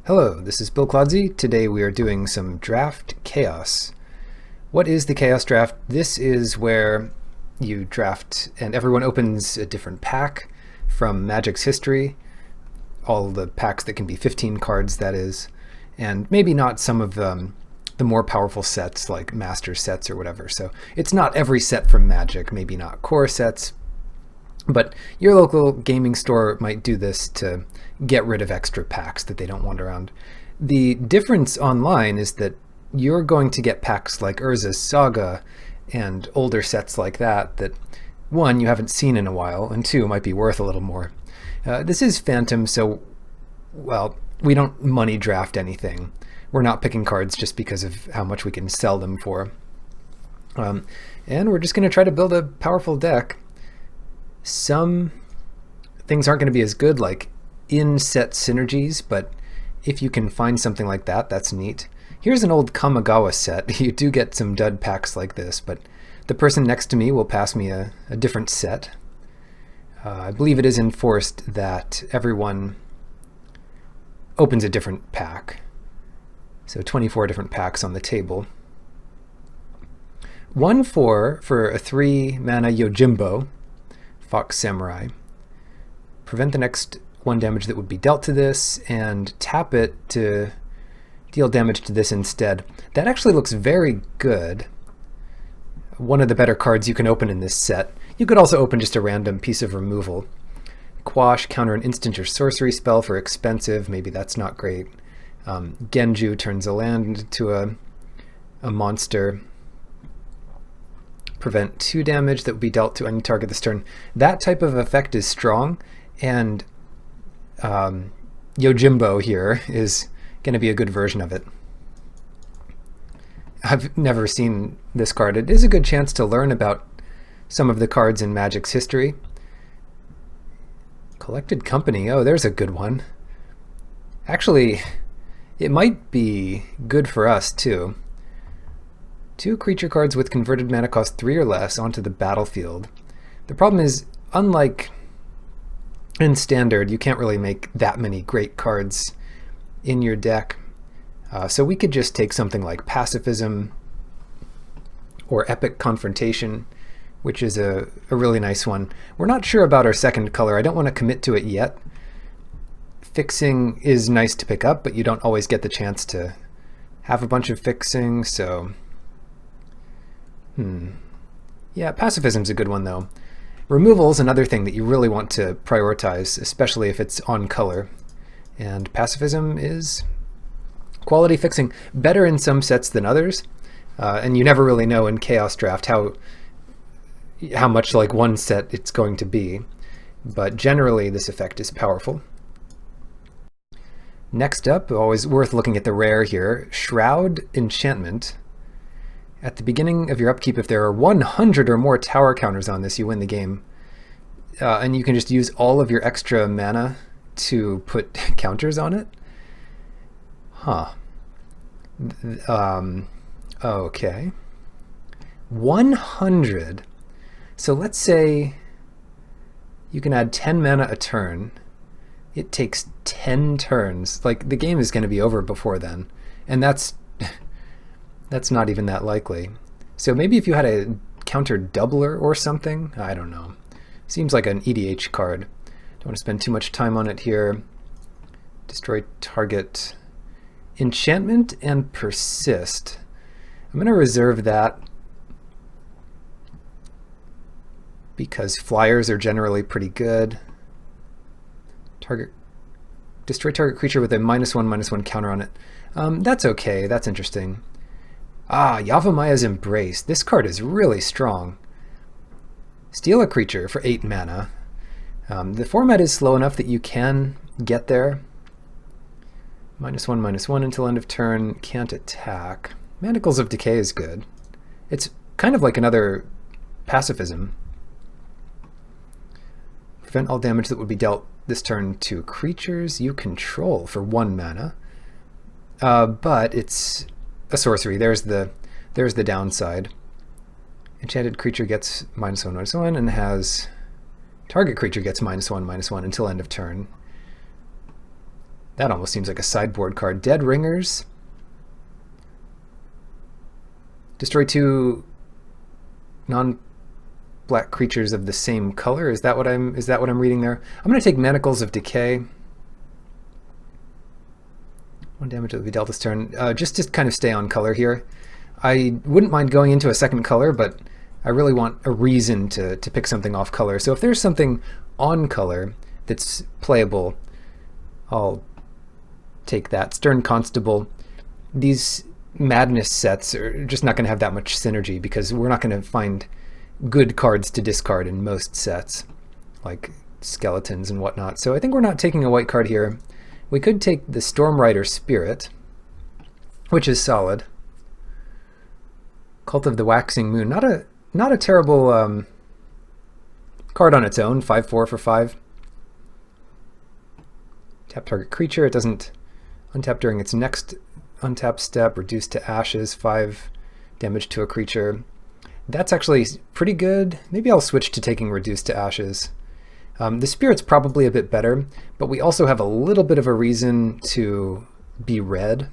Hello, this is Bill Clodsey. Today we are doing some draft chaos. What is the chaos draft? This is where you draft and everyone opens a different pack from Magic's history. All the packs that can be 15 cards, that is. And maybe not some of the more powerful sets like master sets or whatever. So it's not every set from Magic, maybe not core sets. But your local gaming store might do this to get rid of extra packs that they don't want around. The difference online is that you're going to get packs like Urza's Saga and older sets like that one, you haven't seen in a while, and two, might be worth a little more. This is Phantom, so, well, we don't money draft anything. We're not picking cards just because of how much we can sell them for. And we're just going to try to build a powerful deck. Some things aren't going to be as good, like in-set synergies, but if you can find something like that, that's neat. Here's an old Kamigawa set. You do get some dud packs like this, but the person next to me will pass me a different set. I believe it is enforced that everyone opens a different pack. So 24 different packs on the table. 1/4 for a 3-mana Yojimbo, Fox Samurai. Prevent the next 1 damage that would be dealt to this, and tap it to deal damage to this instead. That actually looks very good. One of the better cards you can open in this set. You could also open just a random piece of removal. Quash, counter an instant or sorcery spell for expensive. Maybe that's not great. Genju turns a land into a monster. Prevent 2 damage that would be dealt to any target this turn. That type of effect is strong, and Yojimbo here is going to be a good version of it. I've never seen this card. It is a good chance to learn about some of the cards in Magic's history. Collected Company, oh, there's a good one. Actually, it might be good for us too. 2 creature cards with converted mana cost 3 or less onto the battlefield. The problem is, unlike in Standard, you can't really make that many great cards in your deck. So we could just take something like Pacifism or Epic Confrontation, which is a really nice one. We're not sure about our second color. I don't want to commit to it yet. Fixing is nice to pick up, but you don't always get the chance to have a bunch of fixing, so... Yeah, Pacifism's a good one, though. Removal's another thing that you really want to prioritize, especially if it's on color. And Pacifism is quality fixing. Better in some sets than others. And you never really know in Chaos Draft how much like one set it's going to be. But generally, this effect is powerful. Next up, always worth looking at the rare here, Shroud Enchantment. At the beginning of your upkeep, if there are 100 or more tower counters on this, you win the game. And you can just use all of your extra mana to put counters on it? Huh. Okay. 100. So let's say you can add 10 mana a turn. It takes 10 turns. Like, the game is going to be over before then. And that's not even that likely. So maybe if you had a counter doubler or something, I don't know. Seems like an EDH card. Don't want to spend too much time on it here. Destroy target. Enchantment and Persist. I'm going to reserve that because flyers are generally pretty good. Destroy target creature with a -1/-1 counter on it. That's okay. That's interesting. Yavamaya's Embrace. This card is really strong. Steal a creature for 8 mana. The format is slow enough that you can get there. -1/-1 until end of turn. Can't attack. Manacles of Decay is good. It's kind of like another Pacifism. Prevent all damage that would be dealt this turn to creatures you control for 1 mana. But it's a sorcery. There's the downside. Enchanted creature gets -1/-1 and has target creature gets -1/-1 until end of turn. That almost seems like a sideboard card. Dead Ringers. Destroy 2 non-black creatures of the same color. Is that what I'm reading there? I'm going to take Manacles of Decay. 1 damage will be dealt this turn. Just to kind of stay on color here. I wouldn't mind going into a second color, but I really want a reason to pick something off color. So if there's something on color that's playable, I'll take that. Stern Constable. These Madness sets are just not going to have that much synergy because we're not going to find good cards to discard in most sets, like skeletons and whatnot. So I think we're not taking a white card here. We could take the Stormrider Spirit, which is solid. Cult of the Waxing Moon. Not a terrible card on its own. 5/4 for 5. Tap target creature. It doesn't untap during its next untap step. Reduce to ashes. 5 damage to a creature. That's actually pretty good. Maybe I'll switch to taking Reduce to ashes. The Spirit's probably a bit better, but we also have a little bit of a reason to be red.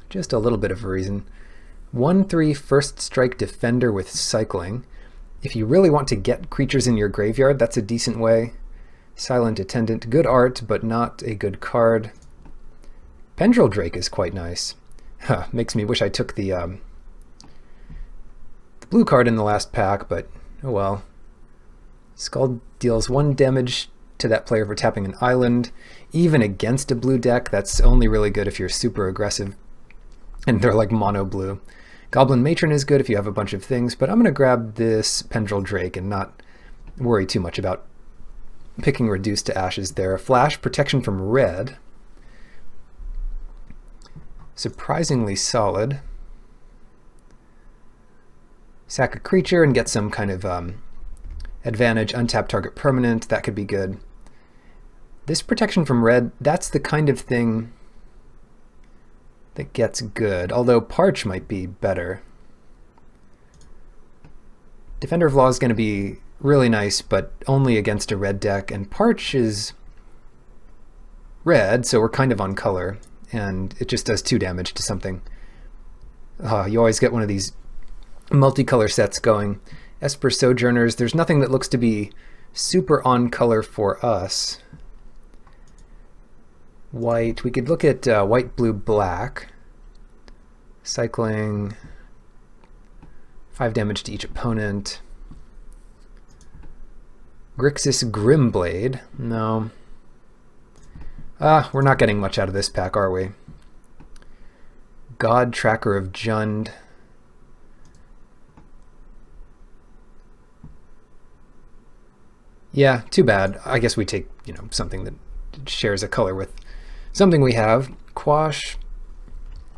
Just a little bit of a reason. 1/3 first strike defender with cycling. If you really want to get creatures in your graveyard, that's a decent way. Silent Attendant, good art, but not a good card. Pendril Drake is quite nice. Makes me wish I took the blue card in the last pack, but oh well. Skull deals 1 damage to that player for tapping an island. Even against a blue deck, that's only really good if you're super aggressive and they're like mono blue. Goblin Matron is good if you have a bunch of things, but I'm going to grab this Pendril Drake and not worry too much about picking Reduce to Ashes there. Flash, protection from red. Surprisingly solid. Sack a creature and get some kind of advantage, untap target permanent. That could be good. This protection from red, that's the kind of thing that gets good, although Parch might be better. Defender of Law is going to be really nice, but only against a red deck, and Parch is red, so we're kind of on color, and it just does 2 damage to something. You always get one of these multicolor sets going. Esper Sojourners, there's nothing that looks to be super on color for us. White, we could look at white, blue, black. Cycling, 5 damage to each opponent. Grixis Grimblade, no. We're not getting much out of this pack, are we? God Tracker of Jund. Yeah, too bad. I guess we take, something that shares a color with something we have. Quash.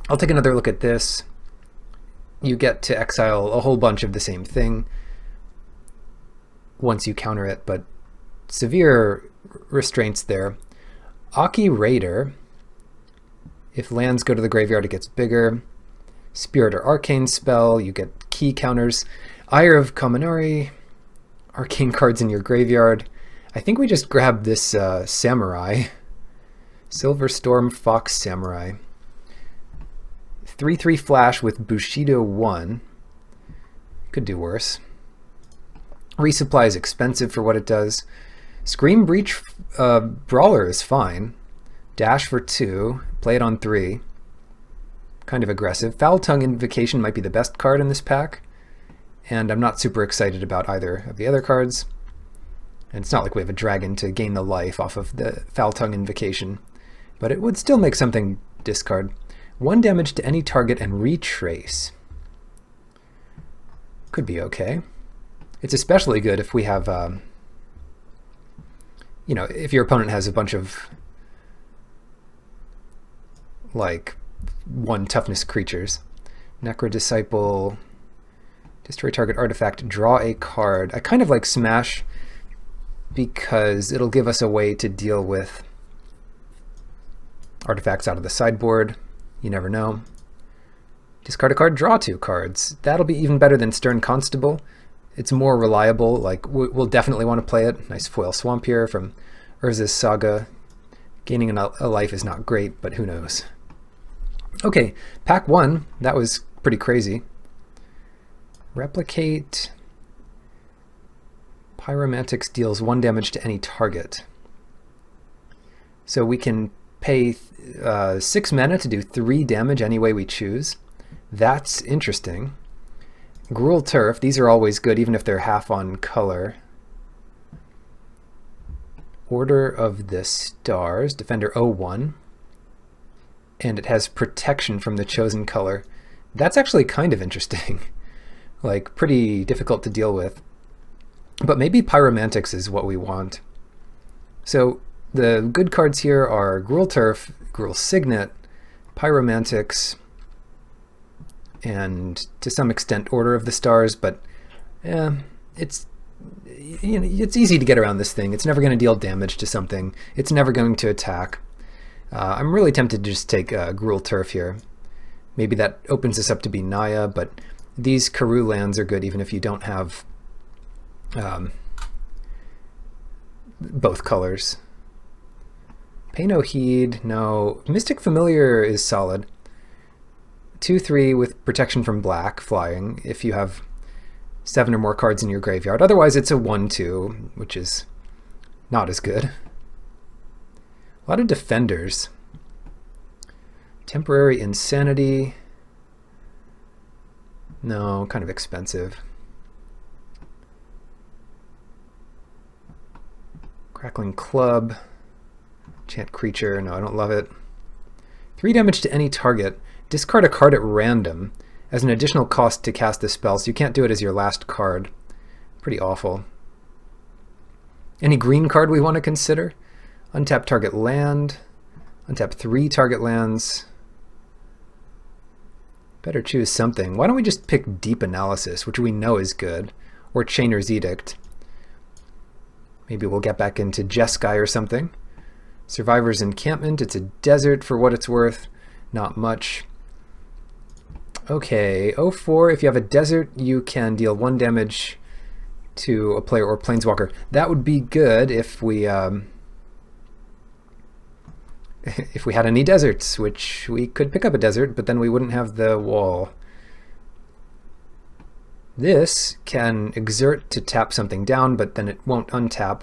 I'll take another look at this. You get to exile a whole bunch of the same thing once you counter it, but severe restraints there. Aki Raider. If lands go to the graveyard, it gets bigger. Spirit or Arcane spell, you get key counters. Ire of Kaminari. Arcane cards in your graveyard. I think we just grabbed this Samurai. Silver Storm Fox Samurai. 3/3 flash with Bushido 1. Could do worse. Resupply is expensive for what it does. Scream Breach Brawler is fine. Dash for 2. Play it on 3. Kind of aggressive. Foul Tongue Invocation might be the best card in this pack. And I'm not super excited about either of the other cards. And it's not like we have a dragon to gain the life off of the Foul Tongue Invocation. But it would still make something discard. 1 damage to any target and retrace. Could be okay. It's especially good if we have, if your opponent has a bunch of, 1 toughness creatures. Necro Disciple. Destroy target artifact, draw a card. I kind of like Smash because it'll give us a way to deal with artifacts out of the sideboard. You never know. Discard a card, draw 2 cards. That'll be even better than Stern Constable. It's more reliable. We'll definitely want to play it. Nice foil Swamp here from Urza's Saga. Gaining a life is not great, but who knows. Okay, pack 1, that was pretty crazy. Replicate. Pyromantics deals 1 damage to any target. So we can pay 6 mana to do 3 damage any way we choose. That's interesting. Gruel Turf, these are always good even if they're half on color. Order of the Stars, Defender 01. And it has protection from the chosen color. That's actually kind of interesting. Like, pretty difficult to deal with. But maybe Pyromantics is what we want. So the good cards here are Gruel Turf, Gruel Signet, Pyromantics, and to some extent Order of the Stars, but it's easy to get around this thing. It's never going to deal damage to something. It's never going to attack. I'm really tempted to just take Gruel Turf here. Maybe that opens us up to be Naya, but these Karoo lands are good even if you don't have both colors. Pay no heed, no. Mystic Familiar is solid. 2/3 with protection from black, flying, if you have 7 or more cards in your graveyard. Otherwise it's a 1/2, which is not as good. A lot of defenders. Temporary Insanity. No, kind of expensive. Crackling Club. Chant Creature. No, I don't love it. 3 damage to any target. Discard a card at random as an additional cost to cast the spell, so you can't do it as your last card. Pretty awful. Any green card we want to consider? Untap target land. Untap 3 target lands. Better choose something. Why don't we just pick Deep Analysis, which we know is good, or Chainer's Edict. Maybe we'll get back into Jeskai or something. Survivor's Encampment. It's a desert for what it's worth. Not much. Okay, 04. If you have a desert, you can deal 1 damage to a player or planeswalker. That would be good if we had any deserts, which we could pick up a desert, but then we wouldn't have the wall. This can exert to tap something down, but then it won't untap.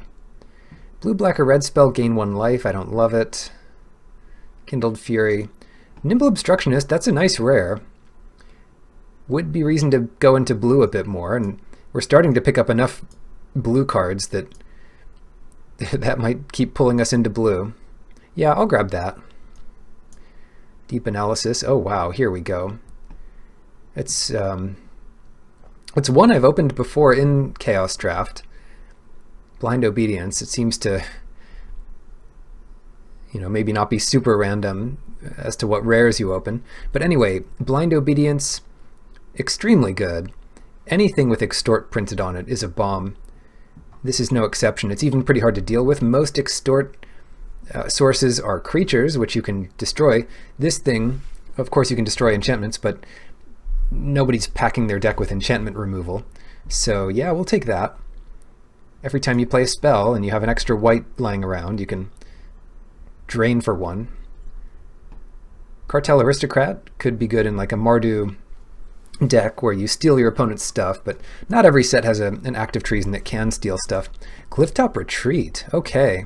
Blue, black, or red spell, gain 1 life. I don't love it. Kindled Fury. Nimble Obstructionist, that's a nice rare. Would be reason to go into blue a bit more, and we're starting to pick up enough blue cards that that might keep pulling us into blue. Yeah, I'll grab that. Deep Analysis. Oh wow, here we go. It's one I've opened before in Chaos Draft. Blind Obedience. It seems to, maybe not be super random as to what rares you open. But anyway, Blind Obedience, extremely good. Anything with Extort printed on it is a bomb. This is no exception. It's even pretty hard to deal with. Most Extort sources are creatures, which you can destroy. This thing, of course you can destroy enchantments, but nobody's packing their deck with enchantment removal. So yeah, we'll take that. Every time you play a spell and you have an extra white lying around, you can drain for 1. Cartel Aristocrat could be good in like a Mardu deck where you steal your opponent's stuff, but not every set has an active treason that can steal stuff. Clifftop Retreat, okay.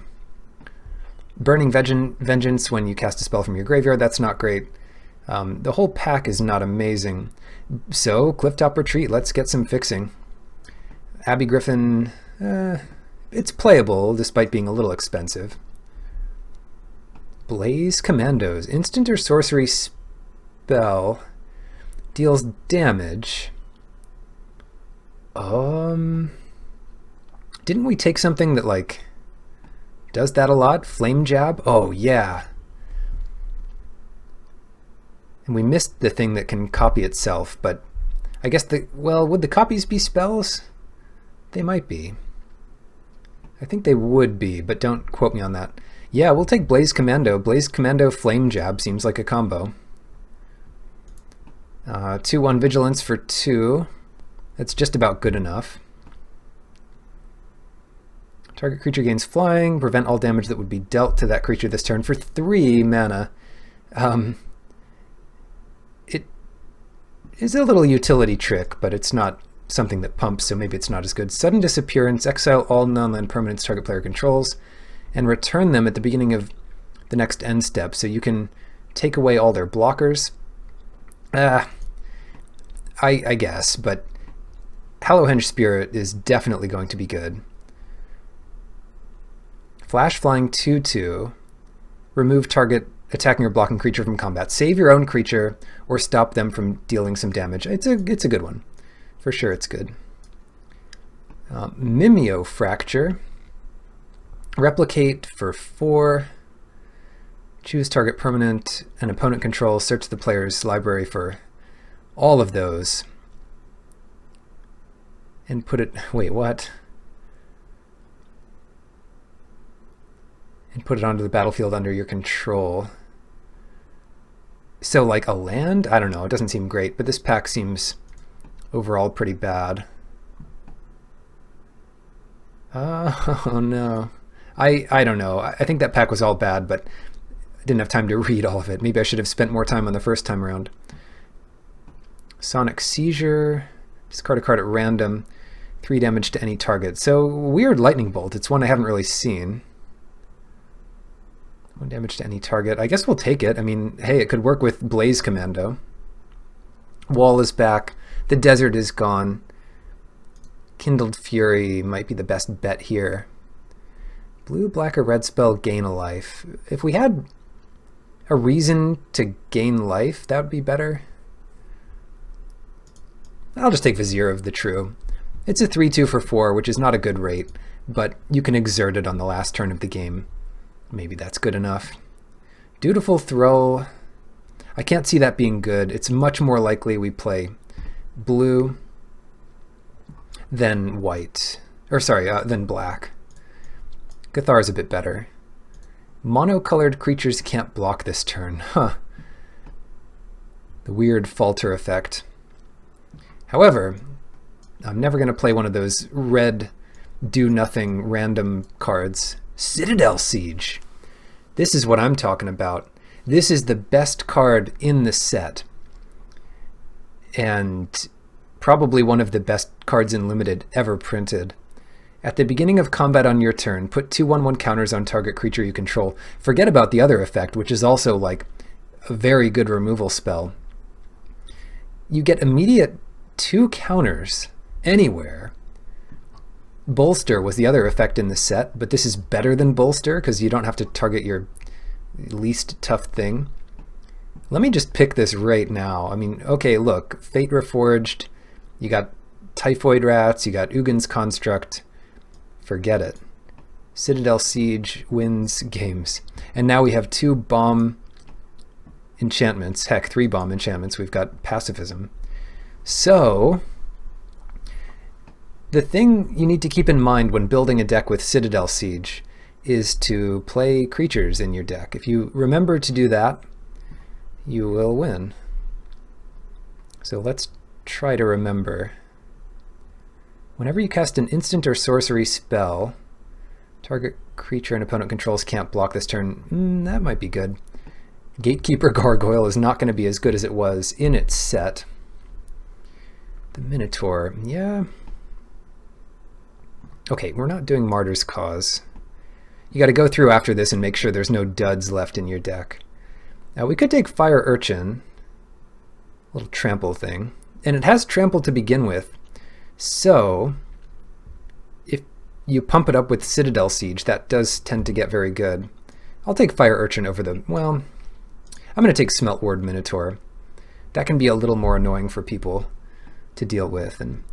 Burning Vengeance when you cast a spell from your graveyard, that's not great. The whole pack is not amazing. So, Clifftop Retreat, let's get some fixing. Abbey Griffin, it's playable despite being a little expensive. Blaze Commandos, instant or sorcery spell, deals damage. Didn't we take something that like does that a lot? Flame Jab? Oh yeah. And we missed the thing that can copy itself, but I guess would the copies be spells? They might be. I think they would be, but don't quote me on that. Yeah, we'll take Blaze Commando. Blaze Commando Flame Jab seems like a combo. 2/1 Vigilance for 2. That's just about good enough. Target creature gains flying, prevent all damage that would be dealt to that creature this turn for 3 mana. It is a little utility trick, but it's not something that pumps, so maybe it's not as good. Sudden disappearance, exile all non-land permanents target player controls, and return them at the beginning of the next end step, so you can take away all their blockers. I guess, but Hallowhenge Spirit is definitely going to be good. Flash flying 2/2. Remove target attacking or blocking creature from combat. Save your own creature or stop them from dealing some damage. It's a good one. For sure it's good. Mimeofracture. Replicate for 4. Choose target permanent and opponent control. Search the player's library for all of those. And put it... Wait, what? And put it onto the battlefield under your control. So like a land? I don't know, it doesn't seem great, but this pack seems overall pretty bad. Oh no. I don't know. I think that pack was all bad, but I didn't have time to read all of it. Maybe I should have spent more time on the first time around. Sonic Seizure. Discard a card at random. 3 damage to any target. So weird Lightning Bolt. It's one I haven't really seen. 1 damage to any target. I guess we'll take it. I mean, hey, it could work with Blaze Commando. Wall is back. The desert is gone. Kindled Fury might be the best bet here. Blue, black, or red spell, gain a life. If we had a reason to gain life, that would be better. I'll just take Vizier of the True. It's a 3/2 for 4, which is not a good rate, but you can exert it on the last turn of the game. Maybe that's good enough. Dutiful Throw. I can't see that being good. It's much more likely we play blue than white. Or sorry, than black. Cathar is a bit better. Monocolored creatures can't block this turn. Huh. The weird falter effect. However, I'm never going to play one of those red do-nothing random cards. Citadel Siege. This is what I'm talking about. This is the best card in the set. And probably one of the best cards in Limited ever printed. At the beginning of combat on your turn, put 2/1/1 counters on target creature you control. Forget about the other effect, which is also like a very good removal spell. You get immediate 2 counters anywhere. Bolster was the other effect in the set, but this is better than Bolster because you don't have to target your least tough thing. Let me just pick this right now. I mean, okay, look, Fate Reforged, you got Typhoid Rats, you got Ugin's Construct. Forget it. Citadel Siege wins games. And now we have 2 bomb enchantments. Heck, 3 bomb enchantments. We've got Pacifism. So the thing you need to keep in mind when building a deck with Citadel Siege is to play creatures in your deck. If you remember to do that, you will win. So let's try to remember. Whenever you cast an instant or sorcery spell, target creature and opponent controls can't block this turn. That might be good. Gatekeeper Gargoyle is not going to be as good as it was in its set. The Minotaur, yeah. Okay, we're not doing Martyr's Cause. You got to go through after this and make sure there's no duds left in your deck. Now we could take Fire Urchin, little trample thing, and it has trample to begin with. So if you pump it up with Citadel Siege, that does tend to get very good. I'll take Fire Urchin over the, well, I'm going to take Smeltward Minotaur. That can be a little more annoying for people to deal with, and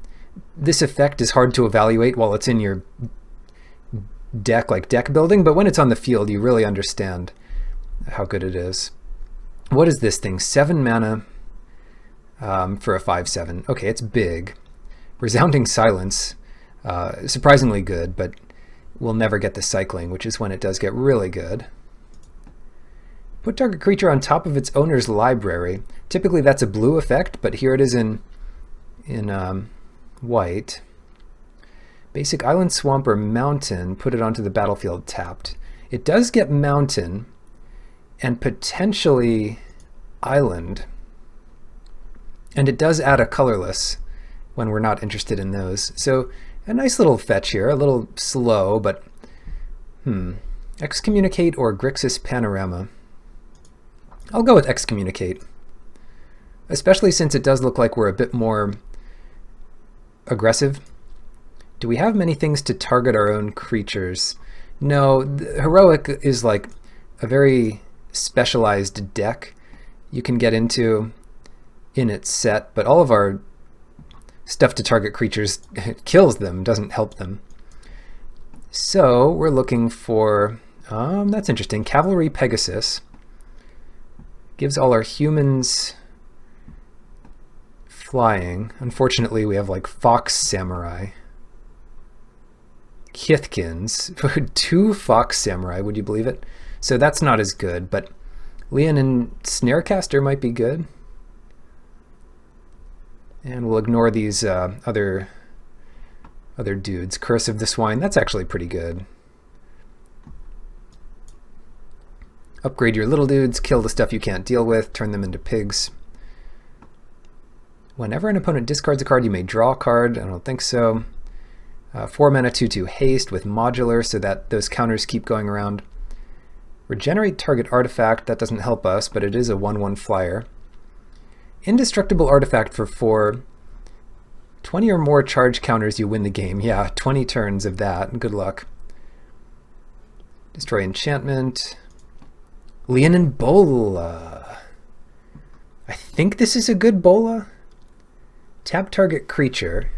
this effect is hard to evaluate while it's in your deck, like deck building, but when it's on the field, you really understand how good it is. What is this thing? 7 mana for a 5/7. Okay, it's big. Resounding Silence, surprisingly good, but we'll never get the cycling, which is when it does get really good. Put target creature on top of its owner's library. Typically that's a blue effect, but here it is in white. Basic island, swamp, or mountain, put it onto the battlefield tapped. It does get mountain and potentially island. And it does add a colorless when we're not interested in those. So a nice little fetch here, a little slow, but Excommunicate or Grixis Panorama. I'll go with Excommunicate, especially since it does look like we're a bit more aggressive. Do we have many things to target our own creatures? No, Heroic is like a very specialized deck you can get into in its set, but all of our stuff to target creatures kills them, doesn't help them. So we're looking for, that's interesting, Cavalry Pegasus. Gives all our humans flying. Unfortunately, we have like Fox Samurai. Timekhans, 2 Fox Samurai, would you believe it? So that's not as good, but Leon and Snarecaster might be good. And we'll ignore these other dudes. Curse of the Swine, that's actually pretty good. Upgrade your little dudes, kill the stuff you can't deal with, turn them into pigs. Whenever an opponent discards a card, you may draw a card. I don't think so. 4 mana 2/2 haste with modular so that those counters keep going around. Regenerate target artifact, that doesn't help us, but it is a 1/1 flyer. Indestructible artifact for 4. 20 or more charge counters, you win the game. Yeah, 20 turns of that. Good luck. Destroy enchantment. Leonin Bola. I think this is a good Bola. Tap target creature.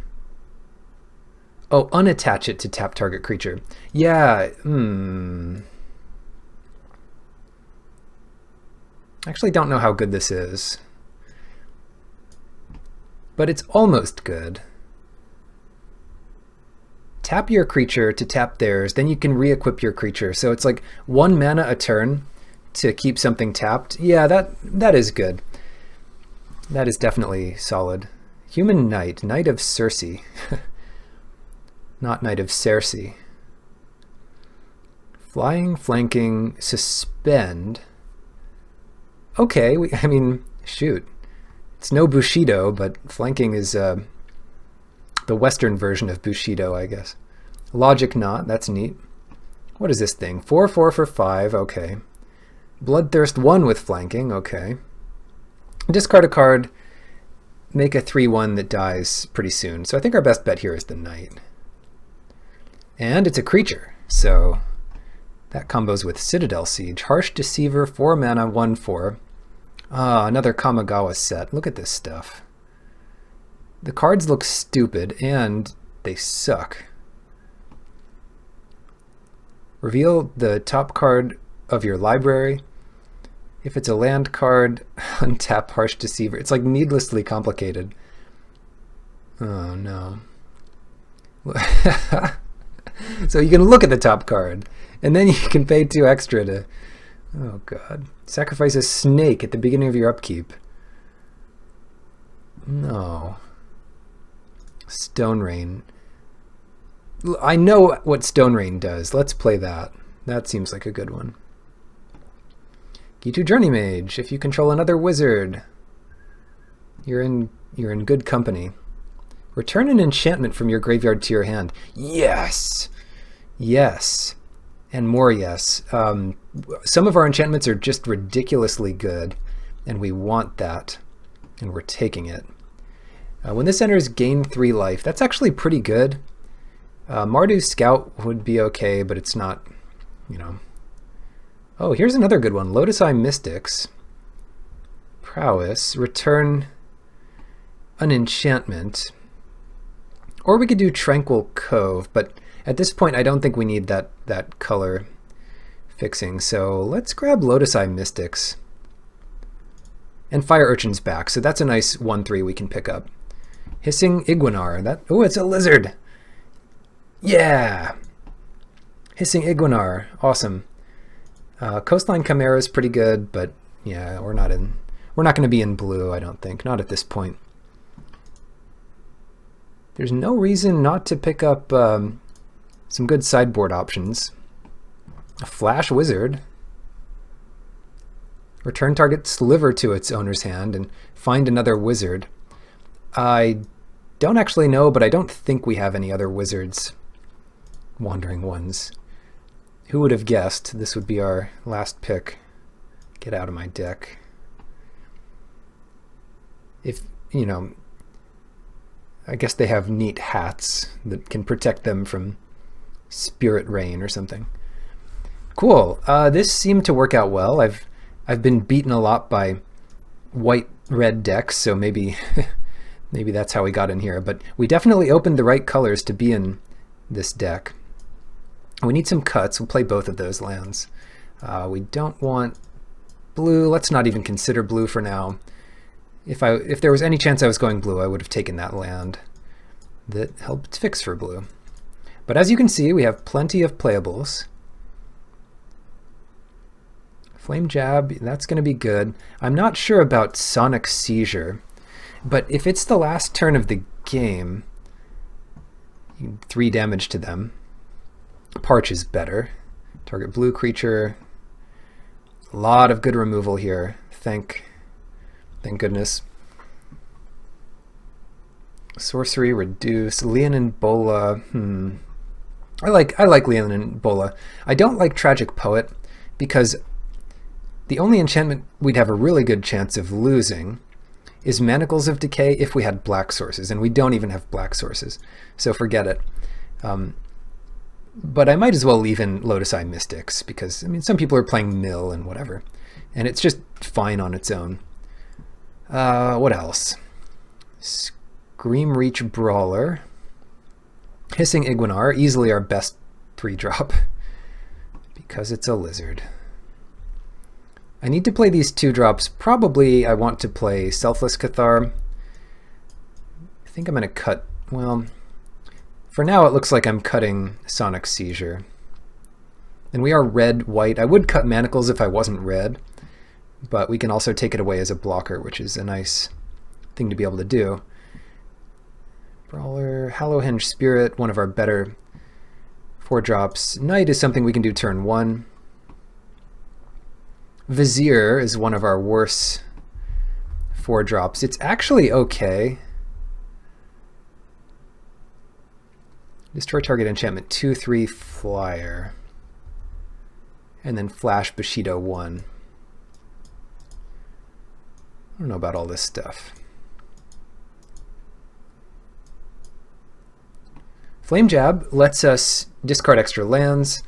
Oh, unattach it to tap target creature. Yeah, Actually don't know how good this is. But it's almost good. Tap your creature to tap theirs, then you can re-equip your creature. So it's like 1 mana a turn to keep something tapped. Yeah, that is good. That is definitely solid. Human Knight, Knight of Circe. Not Knight of Cersei. Flying, flanking, suspend. Okay, I mean, shoot. It's no Bushido, but flanking is the Western version of Bushido, I guess. Logic Knot, that's neat. What is this thing? 4/4 for 5, okay. Bloodthirst 1 with flanking, okay. Discard a card, make a 3/1 that dies pretty soon. So I think our best bet here is the Knight. And it's a creature, so that combos with Citadel Siege. Harsh Deceiver, 4 mana, 1/4. Ah, another Kamigawa set. Look at this stuff. The cards look stupid, and they suck. Reveal the top card of your library. If it's a land card, untap Harsh Deceiver. It's like needlessly complicated. Oh no. So you can look at the top card, and then you can pay 2 extra to... Oh god. Sacrifice a snake at the beginning of your upkeep. No. Stone Rain. I know what Stone Rain does. Let's play that. That seems like a good one. Gitu Journey Mage. If you control another wizard, you're in good company. Return an enchantment from your graveyard to your hand. Yes! Yes. And more yes. Some of our enchantments are just ridiculously good, and we want that, and we're taking it. When this enters, gain 3 life. That's actually pretty good. Mardu Scout would be okay, but it's not, you know. Oh, here's another good one. Lotus Eye Mystics. Prowess. Return an enchantment. Or we could do Tranquil Cove, but at this point I don't think we need that color fixing. So let's grab Lotus Eye Mystics. And Fire Urchin's back, so that's a nice 1/3 we can pick up. Hissing Iguanar. Oh, it's a lizard! Yeah! Hissing Iguanar. Awesome. Coastline Chimera is pretty good, but yeah, we're not going to be in blue, I don't think. Not at this point. there's no reason not to pick up some good sideboard options. A Flash Wizard. Return target's liver to its owner's hand and find another wizard. I don't actually know, but I don't think we have any other wizards. Wandering Ones. Who would have guessed this would be our last pick? Get out of my deck. If, you know, I guess they have neat hats that can protect them from spirit rain or something. Cool. This seemed to work out well. I've been beaten a lot by white-red decks, so maybe maybe that's how we got in here. But we definitely opened the right colors to be in this deck. We need some cuts. We'll play both of those lands. We don't want blue. Let's not even consider blue for now. If there was any chance I was going blue, I would have taken that land that helped fix for blue. But as you can see, we have plenty of playables. Flame Jab, that's going to be good. I'm not sure about Sonic Seizure, but if it's the last turn of the game, 3 damage to them. Parch is better. Target blue creature. A lot of good removal here. Thank goodness. Sorcery, reduce. Leonin Bola. I like Leonin Bola. I don't like Tragic Poet because the only enchantment we'd have a really good chance of losing is Manacles of Decay if we had black sources, and we don't even have black sources, so forget it. But I might as well leave in Lotus Eye Mystics because, I mean, some people are playing Mill and whatever, and it's just fine on its own. What else? Scream Reach Brawler. Hissing Iguanar, easily our best 3-drop because it's a lizard. I need to play these 2-drops. Probably I want to play Selfless Cathar. I think I'm going to cut, well, for now it looks like I'm cutting Sonic Seizure. And we are red-white. I would cut Manacles if I wasn't red, but we can also take it away as a blocker, which is a nice thing to be able to do. Brawler, Hallowhenge Spirit, one of our better 4-drops. Knight is something we can do turn 1. Vizier is one of our worse 4-drops. It's actually okay. Destroy target enchantment, 2/3 flyer. And then flash Bushido 1. I don't know about all this stuff. Flame Jab lets us discard extra lands.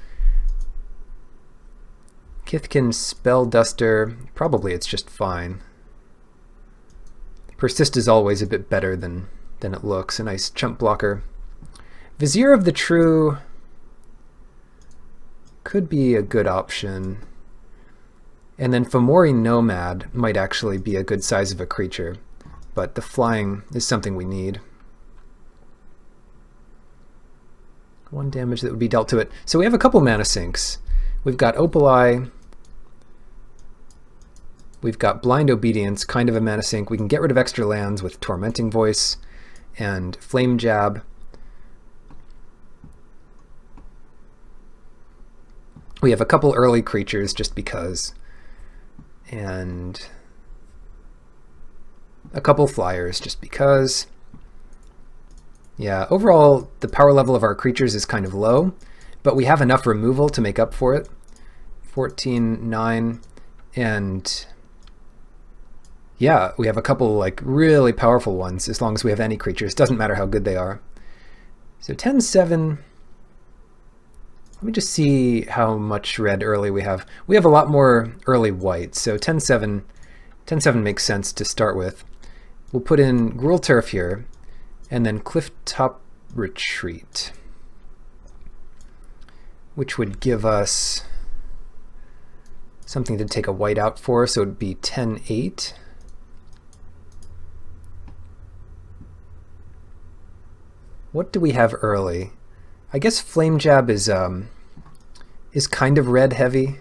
Kithkin Spell Duster, probably it's just fine. Persist is always a bit better than it looks. A nice chump blocker. Vizier of the True could be a good option. And then Fomori Nomad might actually be a good size of a creature, but the flying is something we need. 1 damage that would be dealt to it. So we have a couple mana sinks. We've got Opal Eye. We've got Blind Obedience, kind of a mana sink. We can get rid of extra lands with Tormenting Voice and Flame Jab. We have a couple early creatures just because, and a couple flyers just because. Yeah, overall the power level of our creatures is kind of low, but we have enough removal to make up for it. 14, 9, and yeah, we have a couple like really powerful ones as long as we have any creatures. Doesn't matter how good they are. So 10-7. Let me just see how much red early we have. We have a lot more early white, so 10-7 makes sense to start with. We'll put in Gruul Turf here, and then Clifftop Retreat, which would give us something to take a white out for, so it would be 10-8. What do we have early? I guess Flame Jab is kind of red heavy,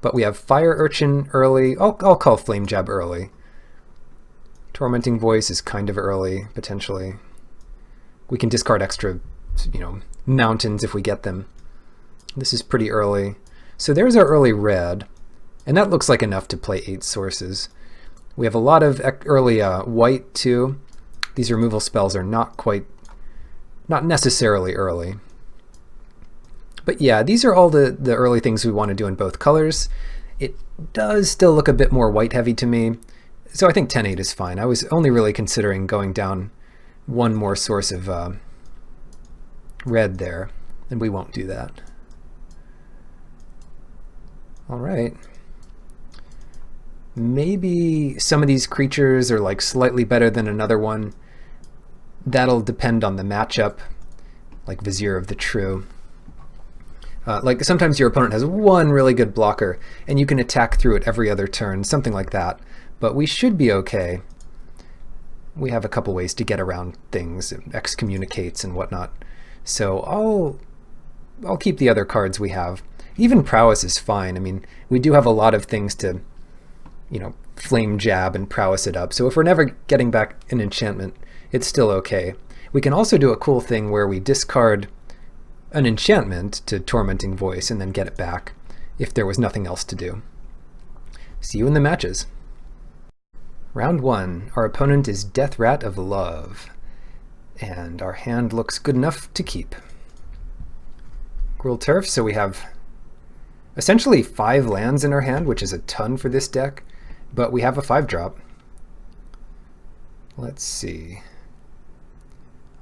but we have Fire Urchin early. I'll call Flame Jab early. Tormenting Voice is kind of early, potentially. We can discard extra, mountains if we get them. This is pretty early. So there's our early red, and that looks like enough to play 8 sources. We have a lot of early white too. These removal spells are not necessarily early. But yeah, these are all the early things we want to do in both colors. It does still look a bit more white heavy to me, so I think 10-8 is fine. I was only really considering going down one more source of red there, and we won't do that. All right. Maybe some of these creatures are like slightly better than another one. That'll depend on the matchup, like Vizier of the True. Like sometimes your opponent has one really good blocker and you can attack through it every other turn, something like that. But we should be okay. We have a couple ways to get around things, excommunicates and whatnot. So I'll keep the other cards we have. Even Prowess is fine. I mean, we do have a lot of things to, flame jab and prowess it up. So if we're never getting back an enchantment, it's still okay. We can also do a cool thing where we discard an enchantment to Tormenting Voice and then get it back if there was nothing else to do. See you in the matches. Round 1. Our opponent is Death Rat of Love, and our hand looks good enough to keep. Gruul Turf, so we have essentially 5 lands in our hand, which is a ton for this deck, but we have a 5-drop. Let's see.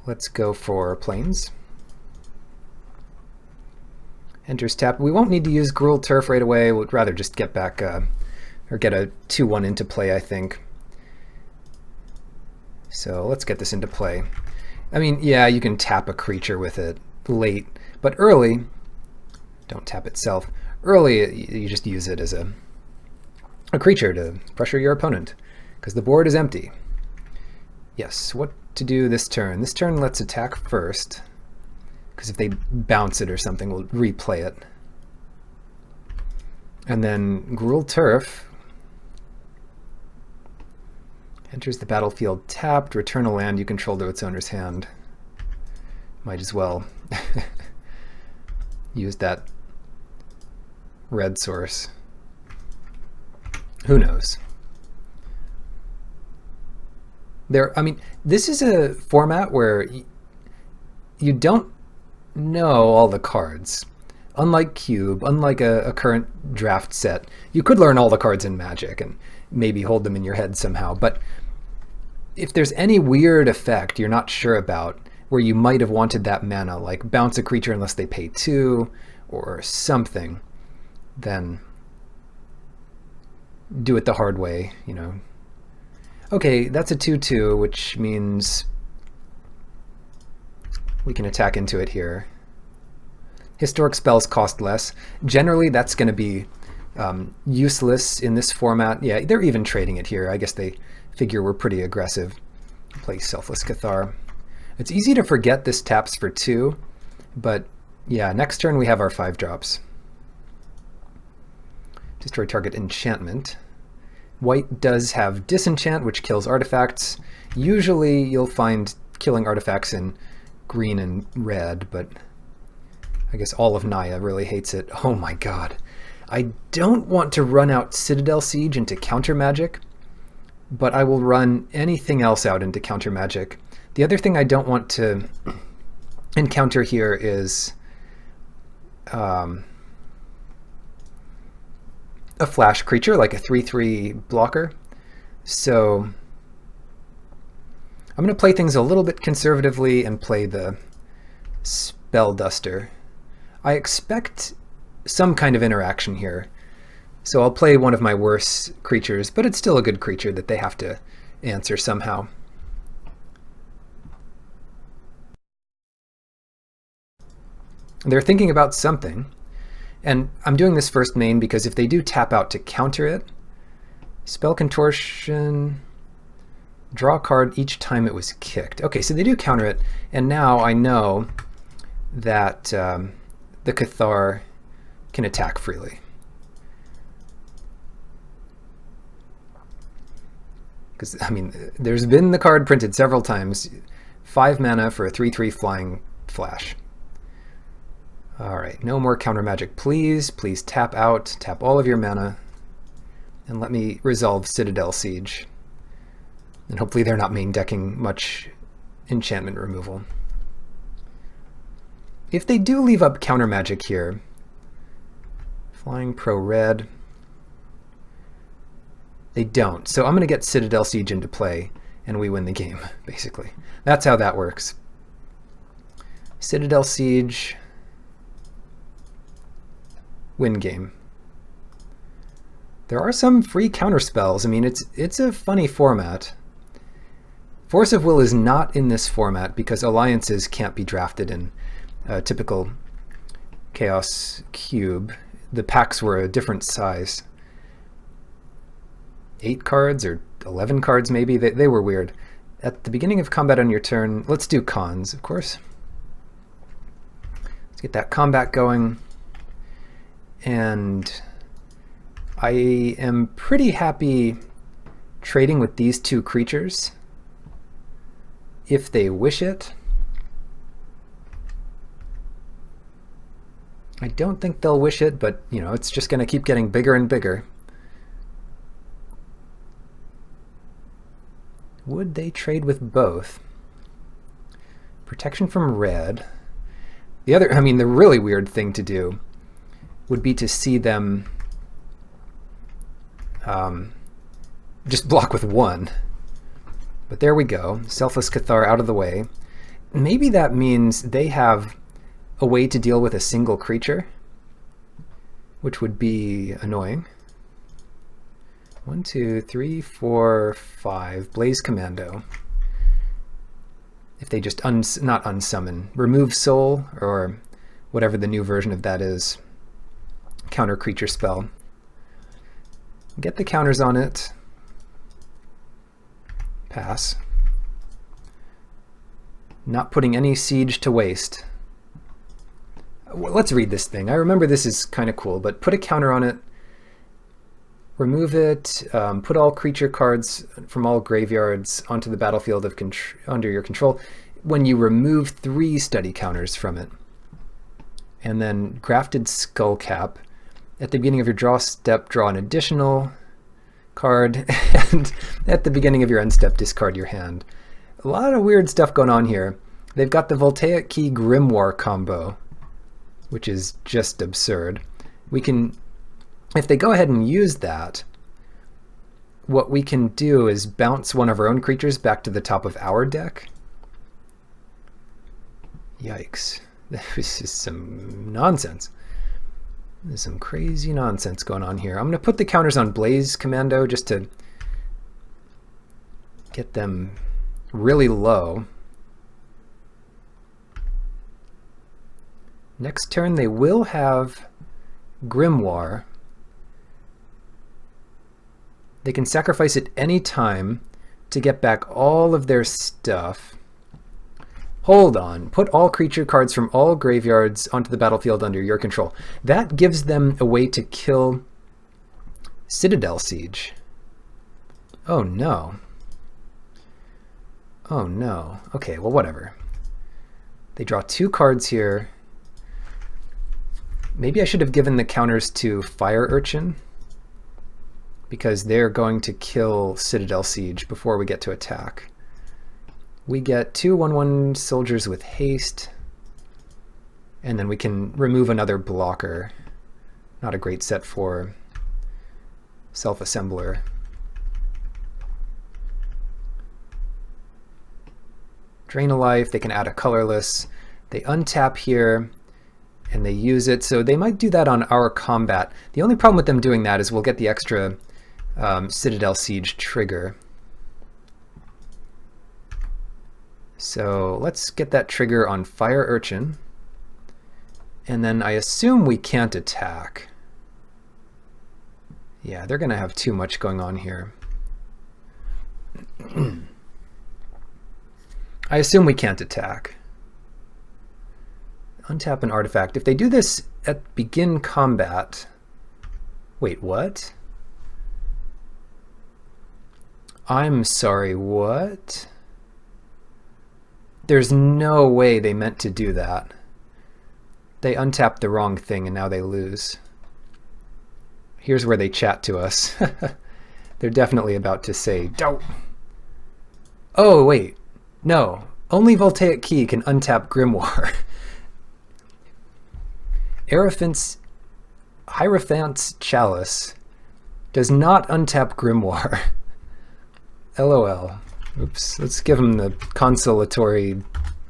Let's go for Plains. Enters tap. We won't need to use Gruul Turf right away. We'd rather just get back or get a 2-1 into play, I think. So let's get this into play. I mean, yeah, you can tap a creature with it late, but early, don't tap itself. Early, you just use it as a creature to pressure your opponent, because the board is empty. Yes, what to do this turn? This turn, let's attack first, because if they bounce it or something, we'll replay it. And then Gruul Turf enters the battlefield tapped. Return a land you control to its owner's hand. Might as well use that red source. Who knows? I mean, this is a format where you don't know all the cards. Unlike Cube, unlike a current draft set, you could learn all the cards in Magic and maybe hold them in your head somehow, but if there's any weird effect you're not sure about, where you might have wanted that mana, like bounce a creature unless they pay 2, or something, then do it the hard way, Okay, that's a 2/2, which means we can attack into it here. Historic spells cost less. Generally, that's going to be useless in this format. Yeah, they're even trading it here. I guess they figure we're pretty aggressive. Play Selfless Cathar. It's easy to forget this taps for 2, but yeah, next turn we have our 5-drops. Destroy target enchantment. White does have Disenchant, which kills artifacts. Usually you'll find killing artifacts in green and red, but I guess all of Naya really hates it. Oh my god. I don't want to run out Citadel Siege into counter magic, but I will run anything else out into counter magic. The other thing I don't want to encounter here is a flash creature, like a 3/3 blocker. So I'm going to play things a little bit conservatively and play the Spell Duster. I expect some kind of interaction here. So I'll play one of my worst creatures, but it's still a good creature that they have to answer somehow. They're thinking about something. And I'm doing this first main because if they do tap out to counter it, Spell Contortion, draw a card each time it was kicked. Okay, so they do counter it, and now I know that the Cathar can attack freely. Because, I mean, there's been the card printed several times. 5 mana for a 3/3 flying flash. Alright, no more counter magic, please. Please tap out, tap all of your mana, and let me resolve Citadel Siege. And hopefully they're not main decking much enchantment removal. If they do leave up counter magic here, flying pro red, they don't. So I'm going to get Citadel Siege into play, and we win the game, basically. That's how that works. Citadel Siege, win game. There are some free counter spells. I mean, it's a funny format. Force of Will is not in this format because alliances can't be drafted in a typical Chaos cube. The packs were a different size. 8 cards or 11 cards maybe. They were weird. At the beginning of combat on your turn, let's do cons, of course. Let's get that combat going. And I am pretty happy trading with these 2 creatures if they wish it. I don't think they'll wish it, but you know, it's just going to keep getting bigger and bigger. Would they trade with both? Protection from red. The other, I mean, the really weird thing to do would be to see them just block with 1. But there we go. Selfless Cathar out of the way. Maybe that means they have a way to deal with a single creature, which would be annoying. 1, 2, 3, 4, 5. Blaze Commando. If they just not unsummon, remove soul, or whatever the new version of that is. Counter creature spell. Get the counters on it. Pass. Not putting any siege to waste. Let's read this thing. I remember this is kind of cool, but put a counter on it. Remove it. Put all creature cards from all graveyards onto the battlefield of under your control when you remove 3 study counters from it. And then Grafted Skullcap. At the beginning of your draw step, draw an additional card, and at the beginning of your end step, discard your hand. A lot of weird stuff going on here. They've got the Voltaic Key Grimoire combo, which is just absurd. We can, if they go ahead and use that, what we can do is bounce one of our own creatures back to the top of our deck. Yikes. This is some nonsense. There's some crazy nonsense going on here. I'm going to put the counters on Blaze Commando just to get them really low. Next turn they will have Grimoire. They can sacrifice it any time to get back all of their stuff. Hold on. Put all creature cards from all graveyards onto the battlefield under your control. That gives them a way to kill Citadel Siege. Oh no. Oh no. Okay, well whatever. They draw 2 cards here. Maybe I should have given the counters to Fire Urchin, because they're going to kill Citadel Siege before we get to attack. We get 2 1/1 soldiers with haste, and then we can remove another blocker. Not a great set for Self-Assembler. Drain a life, they can add a colorless. They untap here, and they use it, so they might do that on our combat. The only problem with them doing that is we'll get the extra Citadel Siege trigger. So let's get that trigger on Fire Urchin, and then I assume we can't attack. Yeah, they're going to have too much going on here. I assume we can't attack. Untap an artifact. If they do this at begin combat... Wait, what? I'm sorry, what? There's no way they meant to do that. They untapped the wrong thing and now they lose. Here's where they chat to us. They're definitely about to say, don't. Oh, wait. No. Only Voltaic Key can untap Grimoire. Hierophant's Chalice does not untap Grimoire. LOL. Oops. Let's give him the consolatory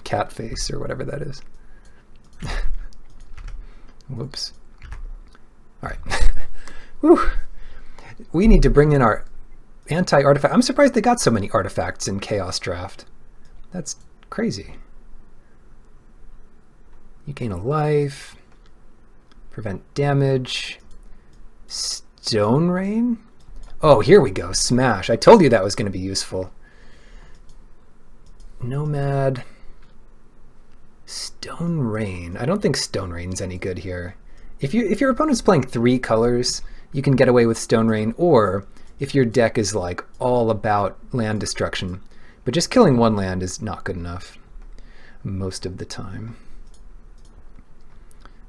cat face or whatever that is. Whoops. All right. Whew. We need to bring in our anti-artifact. I'm surprised they got so many artifacts in Chaos Draft. That's crazy. You gain a life. Prevent damage. Stone Rain? Oh, here we go. Smash. I told you that was going to be useful. Nomad. Stone Rain. I don't think Stone Rain's any good here. If your opponent's playing 3 colors, you can get away with Stone Rain, or if your deck is like all about land destruction. But just killing 1 land is not good enough most of the time.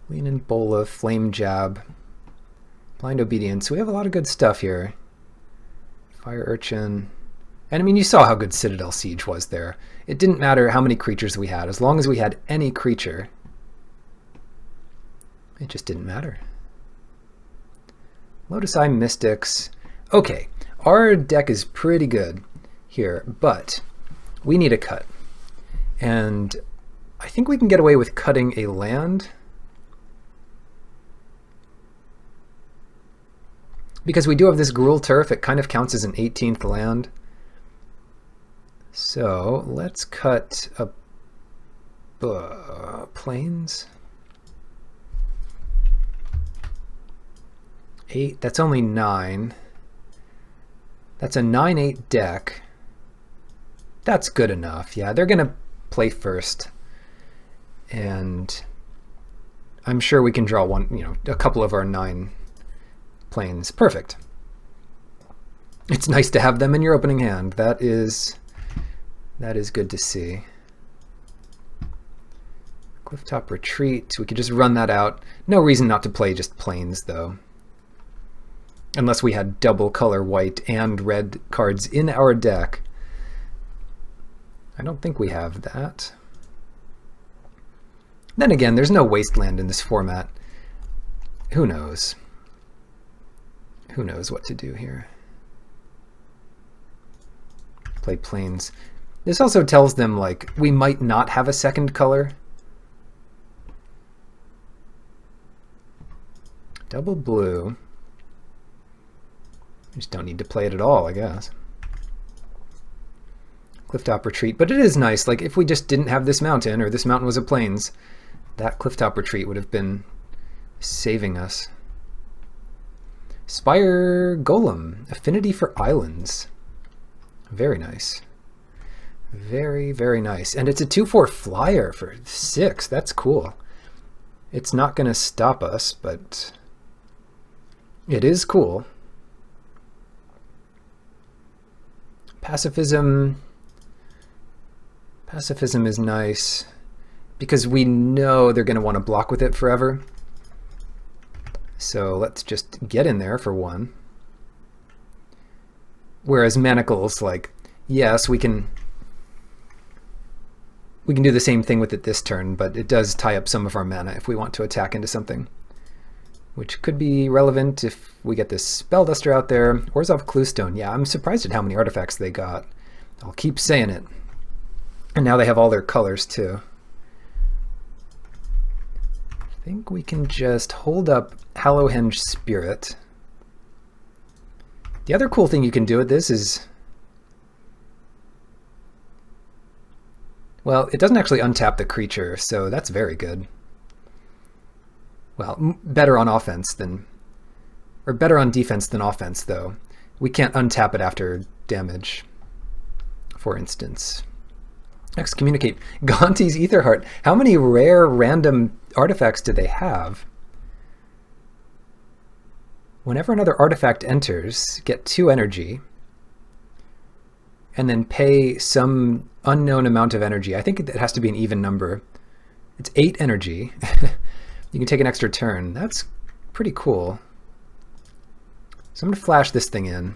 Lean in Bola, Flame Jab, Blind Obedience. We have a lot of good stuff here. Fire Urchin. And I mean, you saw how good Citadel Siege was there. It didn't matter how many creatures we had. As long as we had any creature, it just didn't matter. Lotus Eye Mystics. Okay, our deck is pretty good here, but we need a cut. And I think we can get away with cutting a land. Because we do have this Gruul Turf, it kind of counts as an 18th land. So let's cut a plains. 8, that's only 9. That's a 9/8 deck. That's good enough. Yeah, they're gonna play first. And I'm sure we can draw a couple of our 9 plains. Perfect. It's nice to have them in your opening hand. That is good to see. Clifftop Retreat. We could just run that out. No reason not to play just plains, though. Unless we had double color white and red cards in our deck. I don't think we have that. Then again, there's no wasteland in this format. Who knows? Who knows what to do here? Play plains. This also tells them, like, we might not have a second color. Double blue. We just don't need to play it at all, I guess. Clifftop Retreat. But it is nice, like, if we just didn't have this mountain, or this mountain was a plains, that Clifftop Retreat would have been saving us. Spire Golem. Affinity for Islands. Very nice. Very, very nice. And it's a 2/4 flyer for 6. That's cool. It's not going to stop us, but it is cool. Pacifism. Pacifism is nice because we know they're going to want to block with it forever. So let's just get in there for 1. Whereas Manacles, like, yes, we can do the same thing with it this turn, but it does tie up some of our mana if we want to attack into something, which could be relevant if we get this Spellduster out there. Orzhov Cluestone. Yeah, I'm surprised at how many artifacts they got. I'll keep saying it. And now they have all their colors too. I think we can just hold up Hallowhenge Spirit. The other cool thing you can do with this is, well, it doesn't actually untap the creature, so that's very good. Well, better on offense than, or better on defense than offense, though. We can't untap it after damage, for instance. Excommunicate. Gonti's Aetherheart. How many rare random artifacts do they have? Whenever another artifact enters, get 2 energy. and then pay some unknown amount of energy. I think it has to be an even number. It's 8 energy. You can take an extra turn. That's pretty cool. So I'm going to flash this thing in,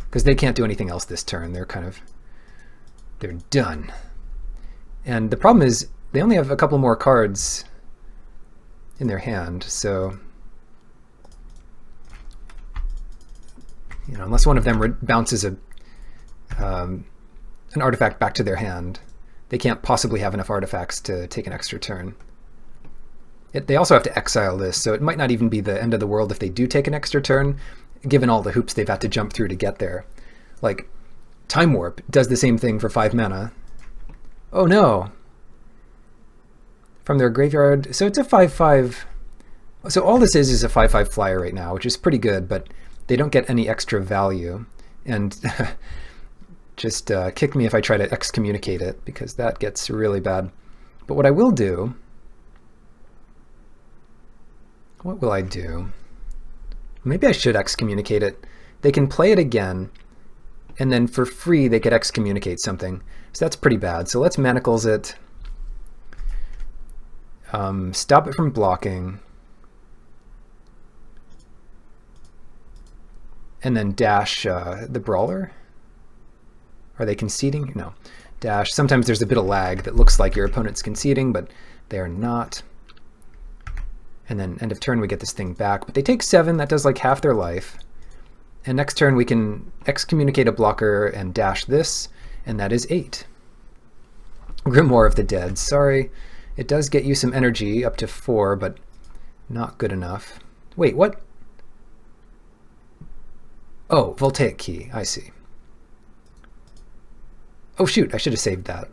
because they can't do anything else this turn. They're done. And the problem is they only have a couple more cards in their hand, so unless one of them bounces an artifact back to their hand, they can't possibly have enough artifacts to take an extra turn. They also have to exile this, so it might not even be the end of the world if they do take an extra turn, given all the hoops they've had to jump through to get there. Like, Time Warp does the same thing for 5 mana. Oh no! From their graveyard. So it's a 5/5. So all this is a 5/5 flyer right now, which is pretty good, but they don't get any extra value. And just kick me if I try to excommunicate it, because that gets really bad. But what I will do... What will I do? Maybe I should excommunicate it. They can play it again, and then for free they could excommunicate something. So that's pretty bad. So let's manacles it. Stop it from blocking. And then dash the brawler. Are they conceding? No. Dash. Sometimes there's a bit of lag that looks like your opponent's conceding, but they're not. And then end of turn we get this thing back. But they take 7, that does like half their life. And next turn we can excommunicate a blocker and dash this, and that is 8. Grimoire of the Dead, sorry. It does get you some energy, up to 4, but not good enough. Wait, what? Oh, Voltaic Key, I see. Oh shoot, I should have saved that.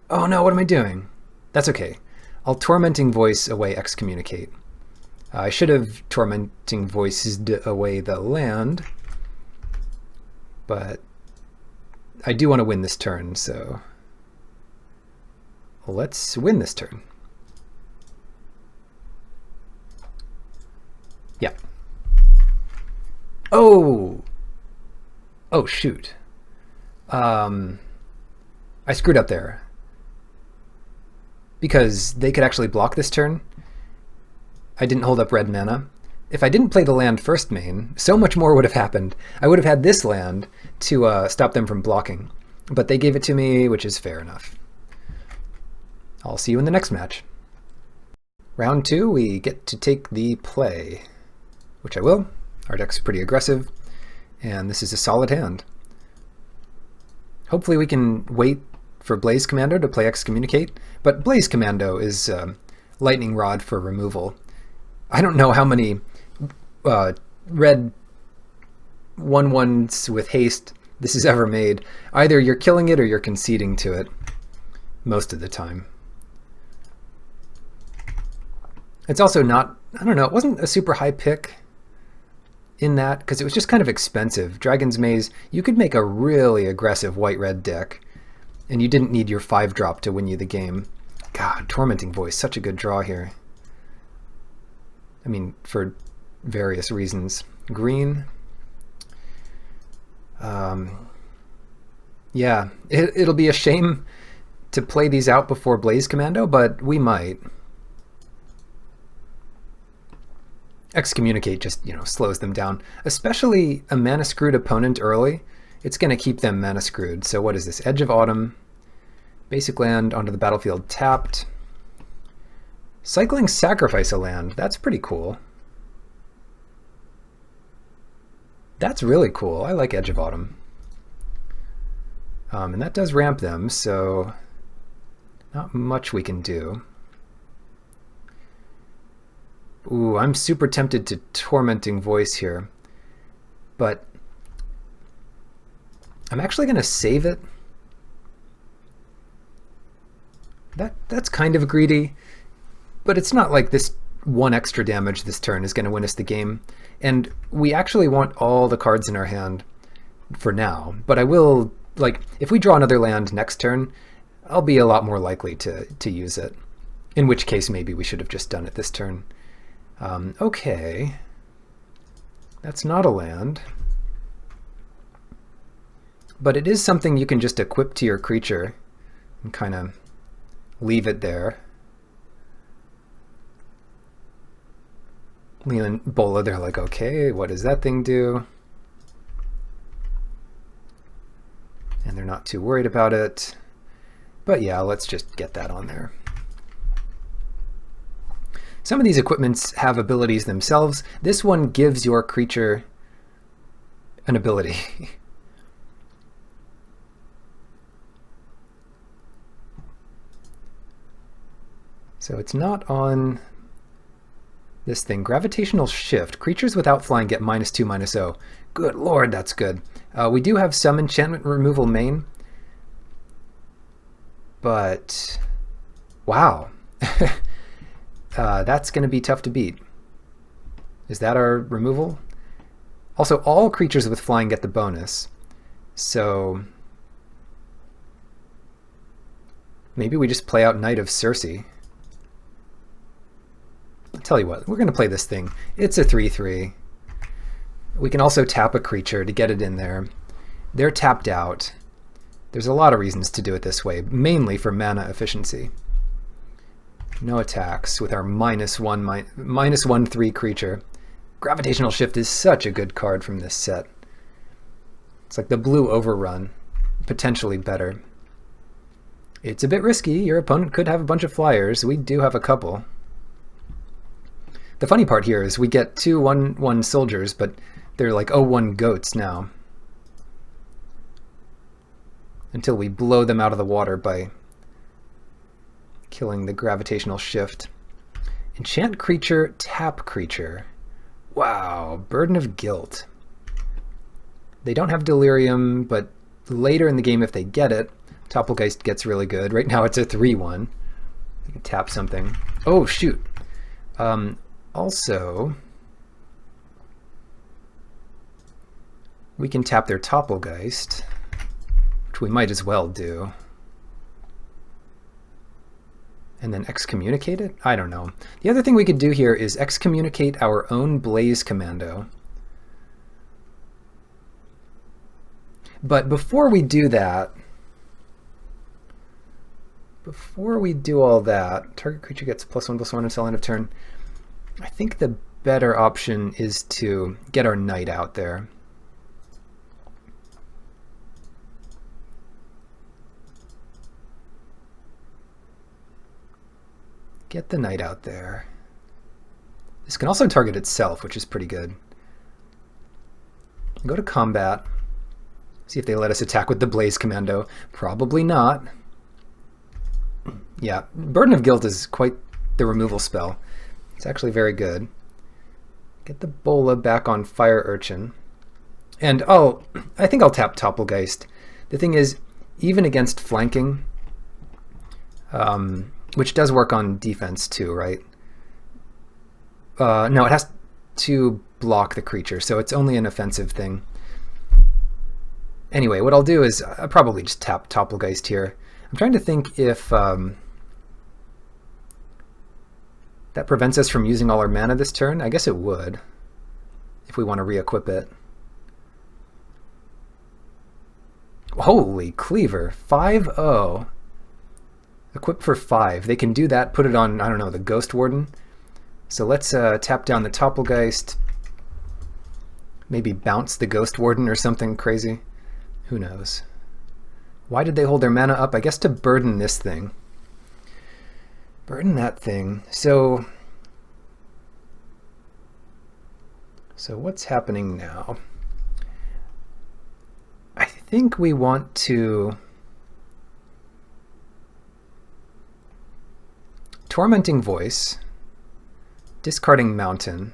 Oh no, what am I doing? That's okay. I'll Tormenting Voice away excommunicate. I should have Tormenting Voiced away the land, but I do want to win this turn, so let's win this turn. Yeah. Oh! Oh, shoot. I screwed up there. Because they could actually block this turn. I didn't hold up red mana. If I didn't play the land first main, so much more would have happened. I would have had this land to stop them from blocking. But they gave it to me, which is fair enough. I'll see you in the next match. Round 2, we get to take the play, which I will. Our deck's pretty aggressive, and this is a solid hand. Hopefully we can wait for Blaze Commando to play Excommunicate, but Blaze Commando is Lightning Rod for removal. I don't know how many red 1/1s with haste this has ever made. Either you're killing it or you're conceding to it most of the time. It's also not, I don't know, it wasn't a super high pick in that, because it was just kind of expensive. Dragon's Maze, you could make a really aggressive white-red deck, and you didn't need your 5-drop to win you the game. God, Tormenting Voice, such a good draw here. I mean, for various reasons. Green. Yeah, it'll be a shame to play these out before Blaze Commando, but we might. Excommunicate just, slows them down. Especially a mana screwed opponent early. It's going to keep them mana screwed. So what is this? Edge of Autumn. Basic land onto the battlefield tapped. Cycling Sacrifice a land. That's pretty cool. That's really cool. I like Edge of Autumn. And that does ramp them, so not much we can do. Ooh, I'm super tempted to Tormenting Voice here, but I'm actually going to save it. That's kind of greedy, but it's not like this 1 extra damage this turn is going to win us the game. And we actually want all the cards in our hand for now, but I will, if we draw another land next turn, I'll be a lot more likely to use it, in which case maybe we should have just done it this turn. Okay, that's not a land. But it is something you can just equip to your creature and kind of leave it there. Leland and Bola, they're like, okay, what does that thing do? And they're not too worried about it. But yeah, let's just get that on there. Some of these equipments have abilities themselves. This one gives your creature an ability. So it's not on this thing. Gravitational shift. Creatures without flying get -2/-0. Good lord, that's good. We do have some enchantment removal main. But wow. That's going to be tough to beat. Is that our removal? Also, all creatures with flying get the bonus. So maybe we just play out Knight of Circe. I'll tell you what, we're going to play this thing. It's a 3/3. We can also tap a creature to get it in there. They're tapped out. There's a lot of reasons to do it this way, mainly for mana efficiency. No attacks with our -1/-3 creature. Gravitational Shift is such a good card from this set. It's like the blue overrun, potentially better. It's a bit risky. Your opponent could have a bunch of flyers. We do have a couple. The funny part here is we get 2 1/1 soldiers, but they're like 0/1 goats now. Until we blow them out of the water by killing the Gravitational Shift. Enchant creature, tap creature. Wow, Burden of Guilt. They don't have Delirium, but later in the game if they get it, Topplegeist gets really good. Right now it's a 3/1. You can tap something. Oh, shoot. Also, we can tap their Topplegeist, which we might as well do. And then excommunicate it? I don't know. The other thing we could do here is excommunicate our own Blaze Commando. But before we do that, before we do all that, target creature gets +1/+1 until end of turn. I think the better option is to get our knight out there. Get the knight out there. This can also target itself, which is pretty good. Go to combat. See if they let us attack with the Blaze Commando. Probably not. Yeah, Burden of Guilt is quite the removal spell. It's actually very good. Get the Bola back on Fire Urchin. And I think I'll tap Topplegeist. The thing is, even against flanking, which does work on defense too, right? No, it has to block the creature, so it's only an offensive thing. Anyway, what I'll do is I'll probably just tap Topplegeist here. I'm trying to think if that prevents us from using all our mana this turn. I guess it would, if we want to re-equip it. Holy Cleaver, 5/0. Equip for 5. They can do that, put it on, I don't know, the Ghost Warden. So let's tap down the Topplegeist. Maybe bounce the Ghost Warden or something crazy. Who knows? Why did they hold their mana up? I guess to burden this thing. Burden that thing. So what's happening now? I think we want to... Tormenting Voice, discarding Mountain.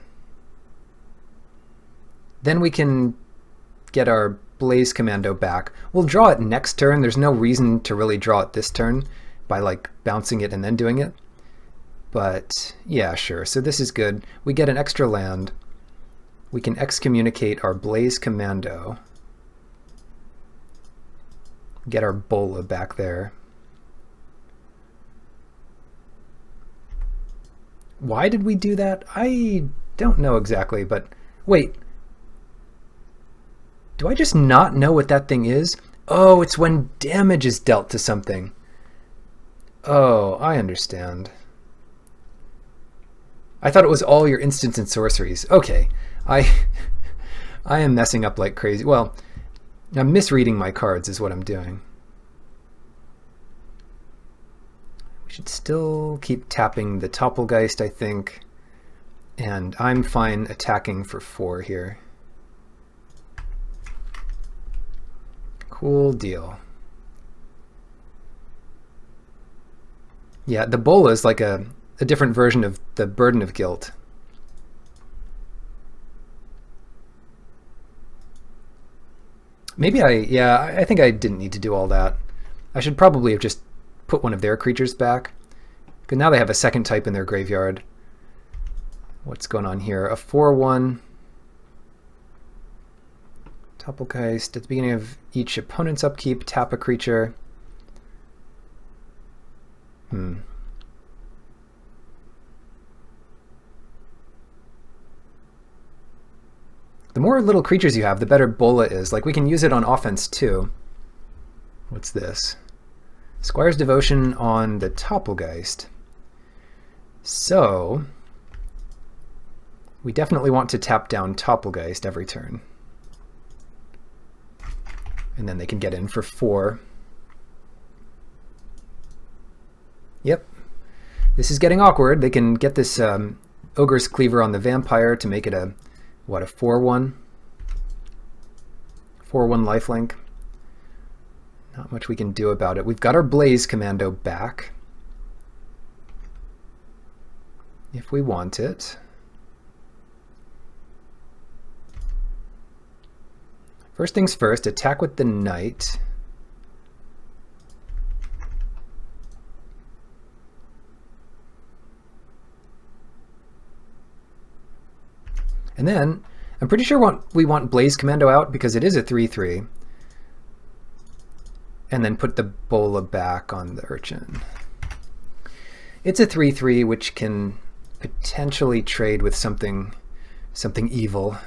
Then we can get our Blaze Commando back. We'll draw it next turn. There's no reason to really draw it this turn by like bouncing it and then doing it. But yeah, sure. So this is good. We get an extra land. We can excommunicate our Blaze Commando. Get our Bola back there. Why did we do that? I don't know exactly, but wait. Do I just not know what that thing is? Oh, it's when damage is dealt to something. Oh, I understand. I thought it was all your instants and sorceries. Okay, I I am messing up like crazy. Well, I'm misreading my cards is what I'm doing. We should still keep tapping the Toppelgeist, I think. And I'm fine attacking for 4 here. Cool deal. Yeah, the Bola is like a different version of the Burden of Guilt. Maybe I think I didn't need to do all that. I should probably have just put one of their creatures back. Because now they have a second type in their graveyard. What's going on here? A 4/1. Toppelgeist. At the beginning of each opponent's upkeep, tap a creature. The more little creatures you have, the better Bola is. Like, we can use it on offense, too. What's this? Squire's Devotion on the Toppelgeist. So, we definitely want to tap down Toppelgeist every turn. And then they can get in for 4. Yep. This is getting awkward. They can get this Ogre's Cleaver on the Vampire to make it a 4/1? 4/1 lifelink. Not much we can do about it. We've got our Blaze Commando back. If we want it. First things first, attack with the Knight. And then, I'm pretty sure we want Blaze Commando out because it is a 3/3. And then put the Bola back on the Urchin. It's a 3/3 which can potentially trade with something evil.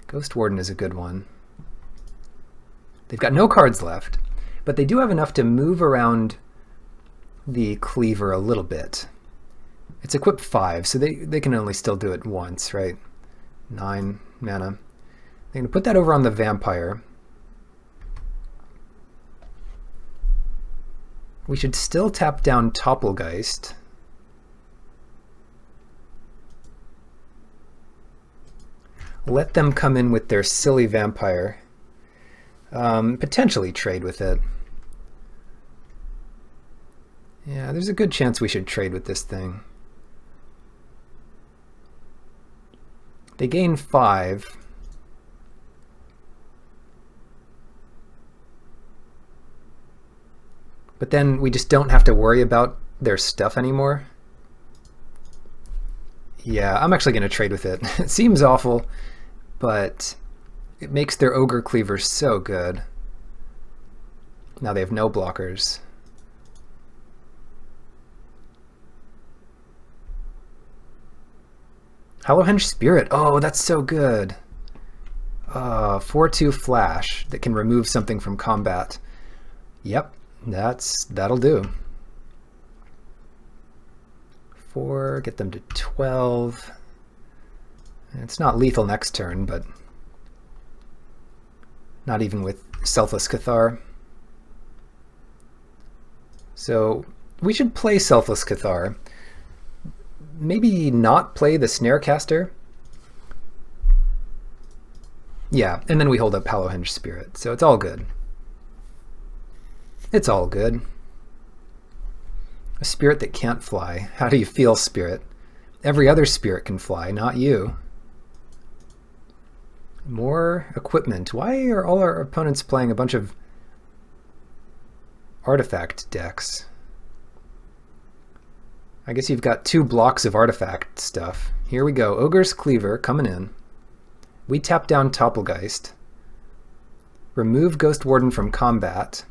Ghost Warden is a good one. They've got no cards left, but they do have enough to move around the Cleaver a little bit. It's equipped 5, so they can only still do it once, right? 9 mana. They're going to put that over on the Vampire. We should still tap down Toppelgeist. Let them come in with their silly Vampire. Potentially trade with it. Yeah, there's a good chance we should trade with this thing. They gain 5. But then we just don't have to worry about their stuff anymore. Yeah, I'm actually going to trade with it. It seems awful, but it makes their Ogre Cleaver so good. Now they have no blockers. Hallowhenge Spirit. Oh, that's so good. 4/2 flash that can remove something from combat. Yep, that'll do. 4, get them to 12. It's not lethal next turn, but not even with Selfless Cathar. So we should play Selfless Cathar. Maybe not play the Snarecaster. Yeah, and then we hold up Hallowhenge Spirit, so it's all good. It's all good. A spirit that can't fly. How do you feel, Spirit? Every other spirit can fly, not you. More equipment. Why are all our opponents playing a bunch of artifact decks? I guess you've got 2 blocks of artifact stuff. Here we go. Ogre's Cleaver coming in. We tap down Toppelgeist. Remove Ghost Warden from combat.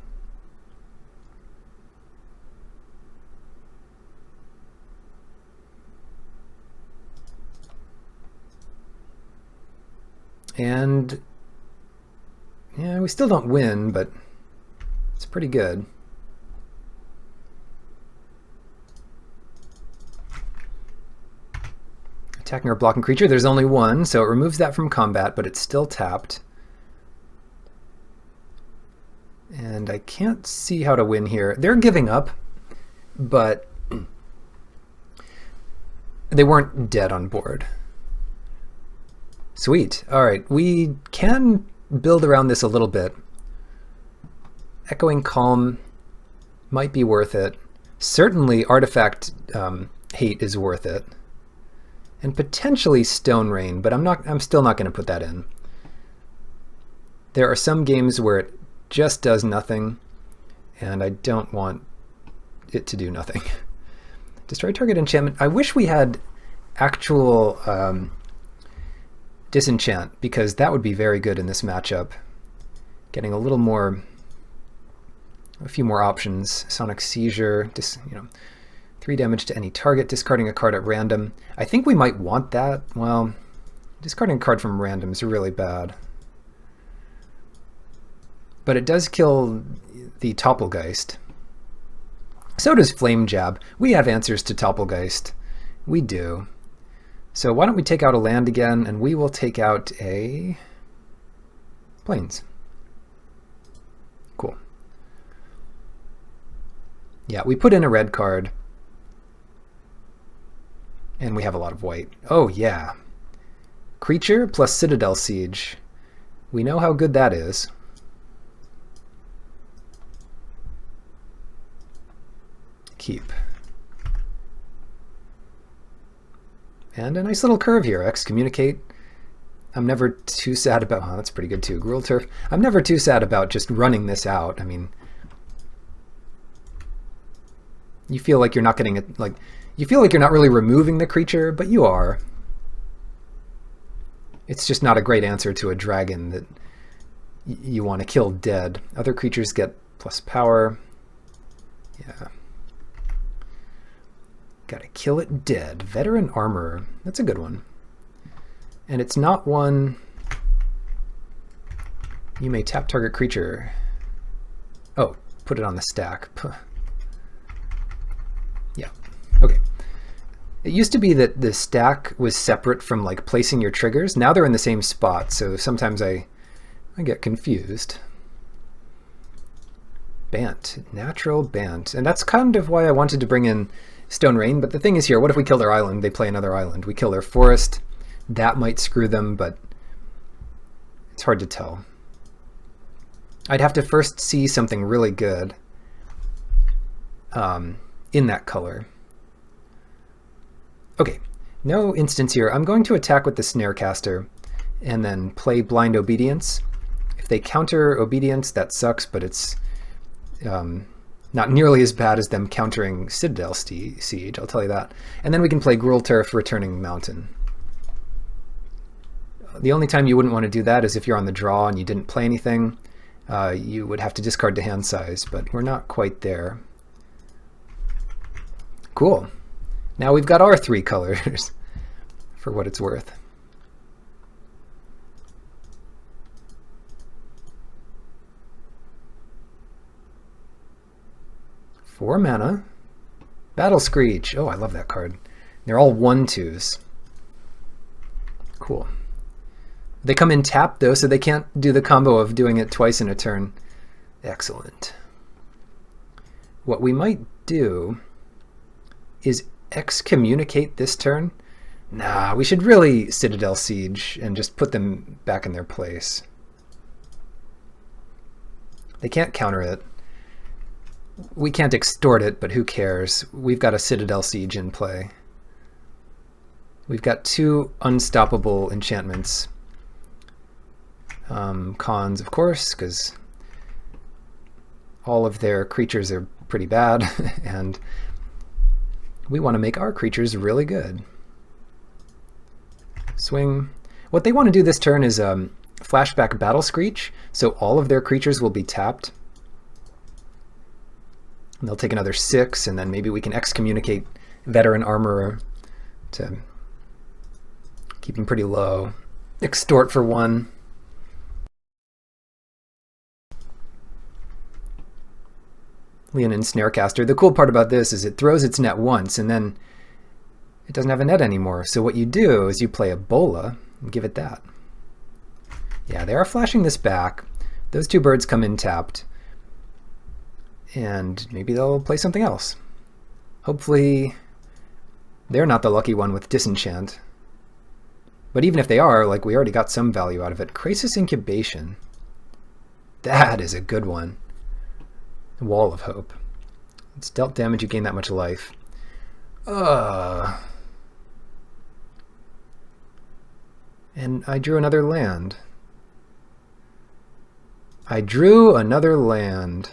And Yeah, we still don't win, but it's pretty good. Attacking our blocking creature. There's only one, so it removes that from combat, but it's still tapped. And I can't see how to win here. They're giving up, but they weren't dead on board. Sweet. All right, we can build around this a little bit. Echoing Calm might be worth it. Certainly Artifact Hate is worth it. And potentially Stone Rain, but I'm still not going to put that in. There are some games where it just does nothing, and I don't want it to do nothing. Destroy target enchantment. I wish we had actual disenchant, because that would be very good in this matchup. Getting a little more, a few more options. Sonic Seizure, 3 damage to any target, discarding a card at random. I think we might want that. Well, discarding a card from random is really bad. But it does kill the Topplegeist. So does Flame Jab. We have answers to Topplegeist. We do. So why don't we take out a land again, and we will take out a Plains. Cool. Yeah, we put in a red card. And we have a lot of white. Oh, yeah. Creature plus Citadel Siege. We know how good that is. Keep. And a nice little curve here. Excommunicate. I'm never too sad about... Oh, that's pretty good too. Gruul Turf. I'm never too sad about just running this out. I mean... You feel like you're not getting it... You feel like you're not really removing the creature, but you are. It's just not a great answer to a dragon that you want to kill dead. Other creatures get plus power. Yeah. Gotta kill it dead. Veteran Armorer. That's a good one. And it's not one... You may tap target creature. Oh, put it on the stack. Puh. Yeah. Okay. It used to be that the stack was separate from like placing your triggers. Now they're in the same spot, so sometimes I get confused. Bant. Natural Bant. And that's kind of why I wanted to bring in Stone Rain, but the thing is here, what if we kill their island? They play another island. We kill their forest. That might screw them, but it's hard to tell. I'd have to first see something really good in that color. Okay, no instance here. I'm going to attack with the Snarecaster and then play Blind Obedience. If they counter Obedience, that sucks, but it's not nearly as bad as them countering Citadel Siege, I'll tell you that. And then we can play Gruul Turf, Returning Mountain. The only time you wouldn't want to do that is if you're on the draw and you didn't play anything. You would have to discard to hand size, but we're not quite there. Cool. Now we've got our 3 colors, for what it's worth. Four mana. Battle Screech. Oh, I love that card. They're all 1/2s. Cool. They come in tapped, though, so they can't do the combo of doing it twice in a turn. Excellent. What we might do is excommunicate this turn. Nah, we should really Citadel Siege and just put them back in their place. They can't counter it. We can't extort it, but who cares? We've got a Citadel Siege in play. We've got 2 unstoppable enchantments. Cons, of course, because all of their creatures are pretty bad, and we want to make our creatures really good. Swing. What they want to do this turn is flashback Battle Screech, so all of their creatures will be tapped. And they'll take another 6, and then maybe we can excommunicate Veteran Armorer to keep him pretty low. Extort for 1. Leonin Snarecaster. The cool part about this is it throws its net once and then it doesn't have a net anymore. So what you do is you play a bola and give it that. Yeah, they are flashing this back. Those two birds come in tapped. And maybe they'll play something else. Hopefully they're not the lucky one with Disenchant. But even if they are, like, we already got some value out of it. Crisis Incubation. That is a good one. Wall of Hope. It's dealt damage, you gain that much life. And I drew another land. I drew another land.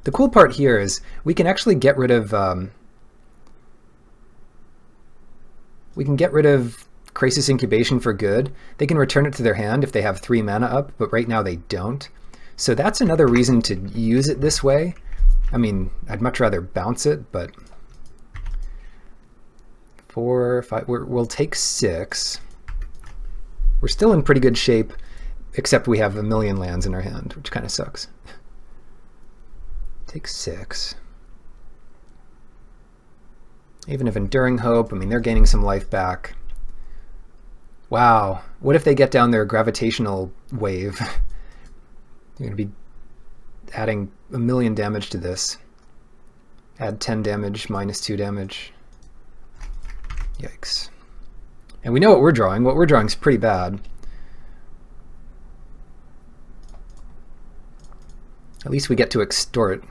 The cool part here is we can actually get rid of Crisis Incubation for good. They can return it to their hand if they have 3 mana up, but right now they don't. So that's another reason to use it this way. I mean, I'd much rather bounce it, but 4, 5, we'll take 6. We're still in pretty good shape, except we have a million lands in our hand, which kind of sucks. Take 6. Even if Enduring Hope, I mean, they're gaining some life back. Wow, what if they get down their gravitational wave? You're going to be adding a million damage to this. Add 10 damage, -2 damage. Yikes. And we know what we're drawing. What we're drawing is pretty bad. At least we get to extort.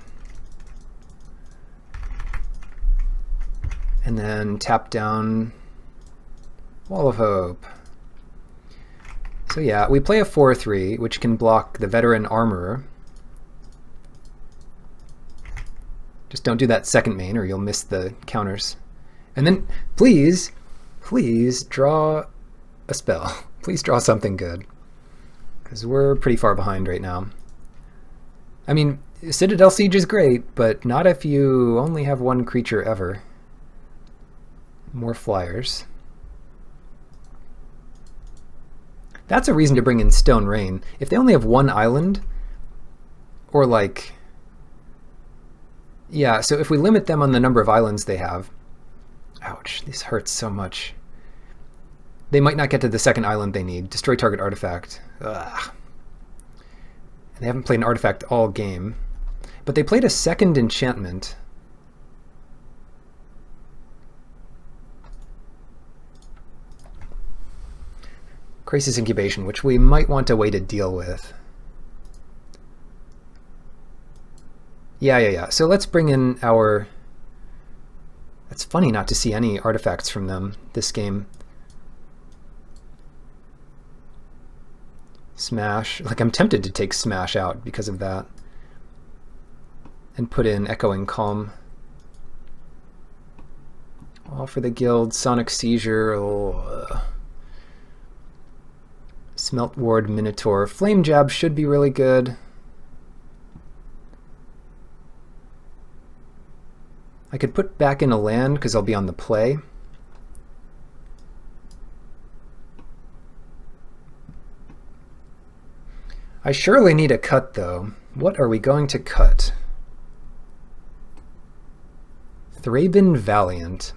And then tap down Wall of Hope. So yeah, we play a 4/3, which can block the Veteran Armorer. Just don't do that second main or you'll miss the counters. And then please draw a spell. Please draw something good. Because we're pretty far behind right now. I mean, Citadel Siege is great, but not if you only have one creature ever. More flyers. That's a reason to bring in Stone Rain. If they only have one island, or like... Yeah, so if we limit them on the number of islands they have... Ouch, this hurts so much. They might not get to the second island they need. Destroy target artifact. Ugh. And they haven't played an artifact all game. But they played a second enchantment. Crisis Incubation, which we might want a way to deal with. Yeah. So let's bring in our... It's funny not to see any artifacts from them this game. Smash. Like, I'm tempted to take Smash out because of that. And put in Echoing Calm. All for the guild. Sonic Seizure. Oh, Smelt Ward Minotaur. Flame Jab should be really good. I could put back in a land because I'll be on the play. I surely need a cut though. What are we going to cut? Thraben Valiant.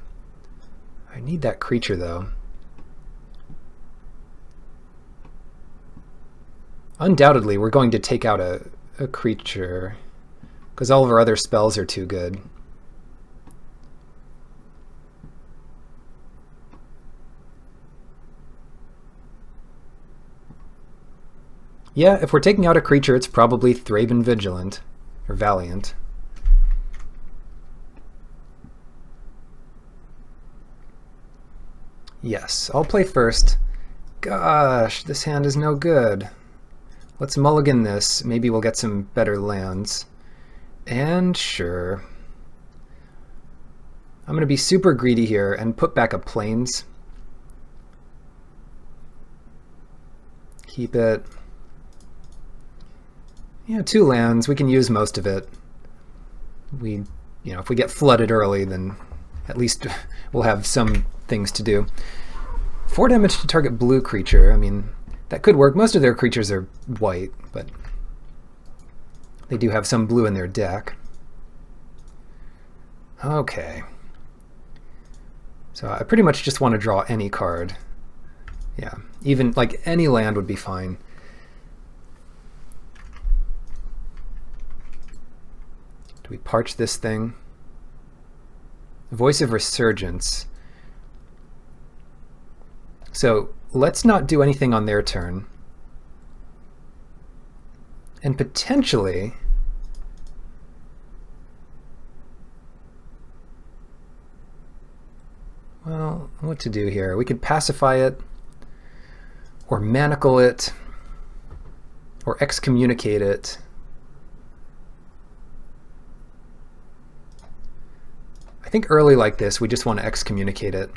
I need that creature though. Undoubtedly, we're going to take out a creature, because all of our other spells are too good. Yeah, if we're taking out a creature, it's probably Thraben Vigilant, or Valiant. Yes, I'll play first. Gosh, this hand is no good. Let's mulligan this. Maybe we'll get some better lands. And sure. I'm going to be super greedy here and put back a Plains. Keep it. Yeah, 2 lands. We can use most of it. If we get flooded early, then at least we'll have some things to do. 4 damage to target blue creature. I mean, that could work. Most of their creatures are white, but They do have some blue in their deck. Okay. So I pretty much just want to draw any card. Yeah, even like any land would be fine. Do we parch this thing? Voice of Resurgence. So let's not do anything on their turn. And potentially... well, what to do here? We could pacify it, or manacle it, or excommunicate it. I think early like this, we just want to excommunicate it.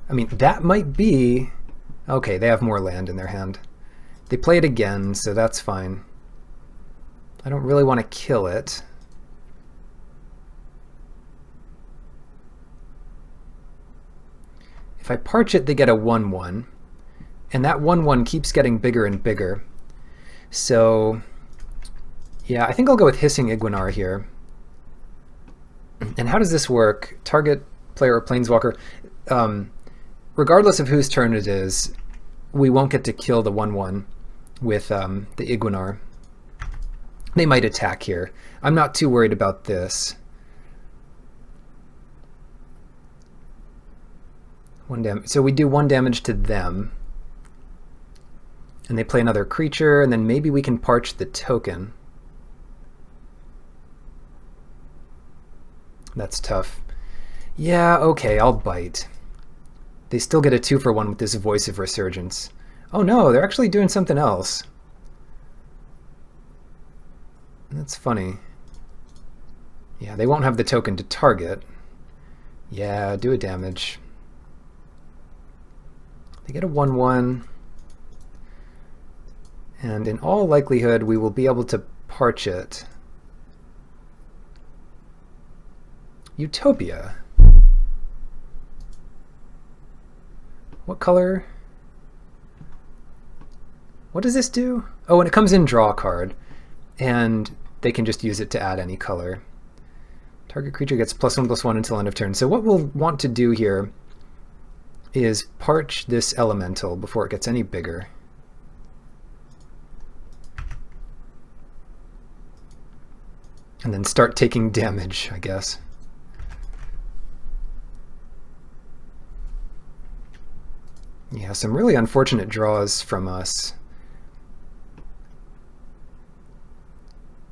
I mean, that might be... okay, they have more land in their hand. They play it again, so that's fine. I don't really want to kill it. If I parch it, they get a 1/1, and that 1/1 keeps getting bigger and bigger. So, yeah, I think I'll go with Hissing Iguanar here. And how does this work? Target player or planeswalker. Regardless of whose turn it is, we won't get to kill the 1/1 with the Iguanar. They might attack here. I'm not too worried about this. 1 damage. So we do 1 damage to them. And they play another creature, and then maybe we can parch the token. That's tough. Yeah, okay, I'll bite. They still get a 2-for-1 with this Voice of Resurgence. Oh no, they're actually doing something else. That's funny. Yeah, they won't have the token to target. Yeah, do a damage. They get a 1/1. And in all likelihood, we will be able to parch it. Utopia. What color? What does this do? Oh, and it comes in draw card. And they can just use it to add any color. Target creature gets +1/+1 until end of turn. So what we'll want to do here is parch this elemental before it gets any bigger. And then start taking damage, I guess. Yeah, some really unfortunate draws from us.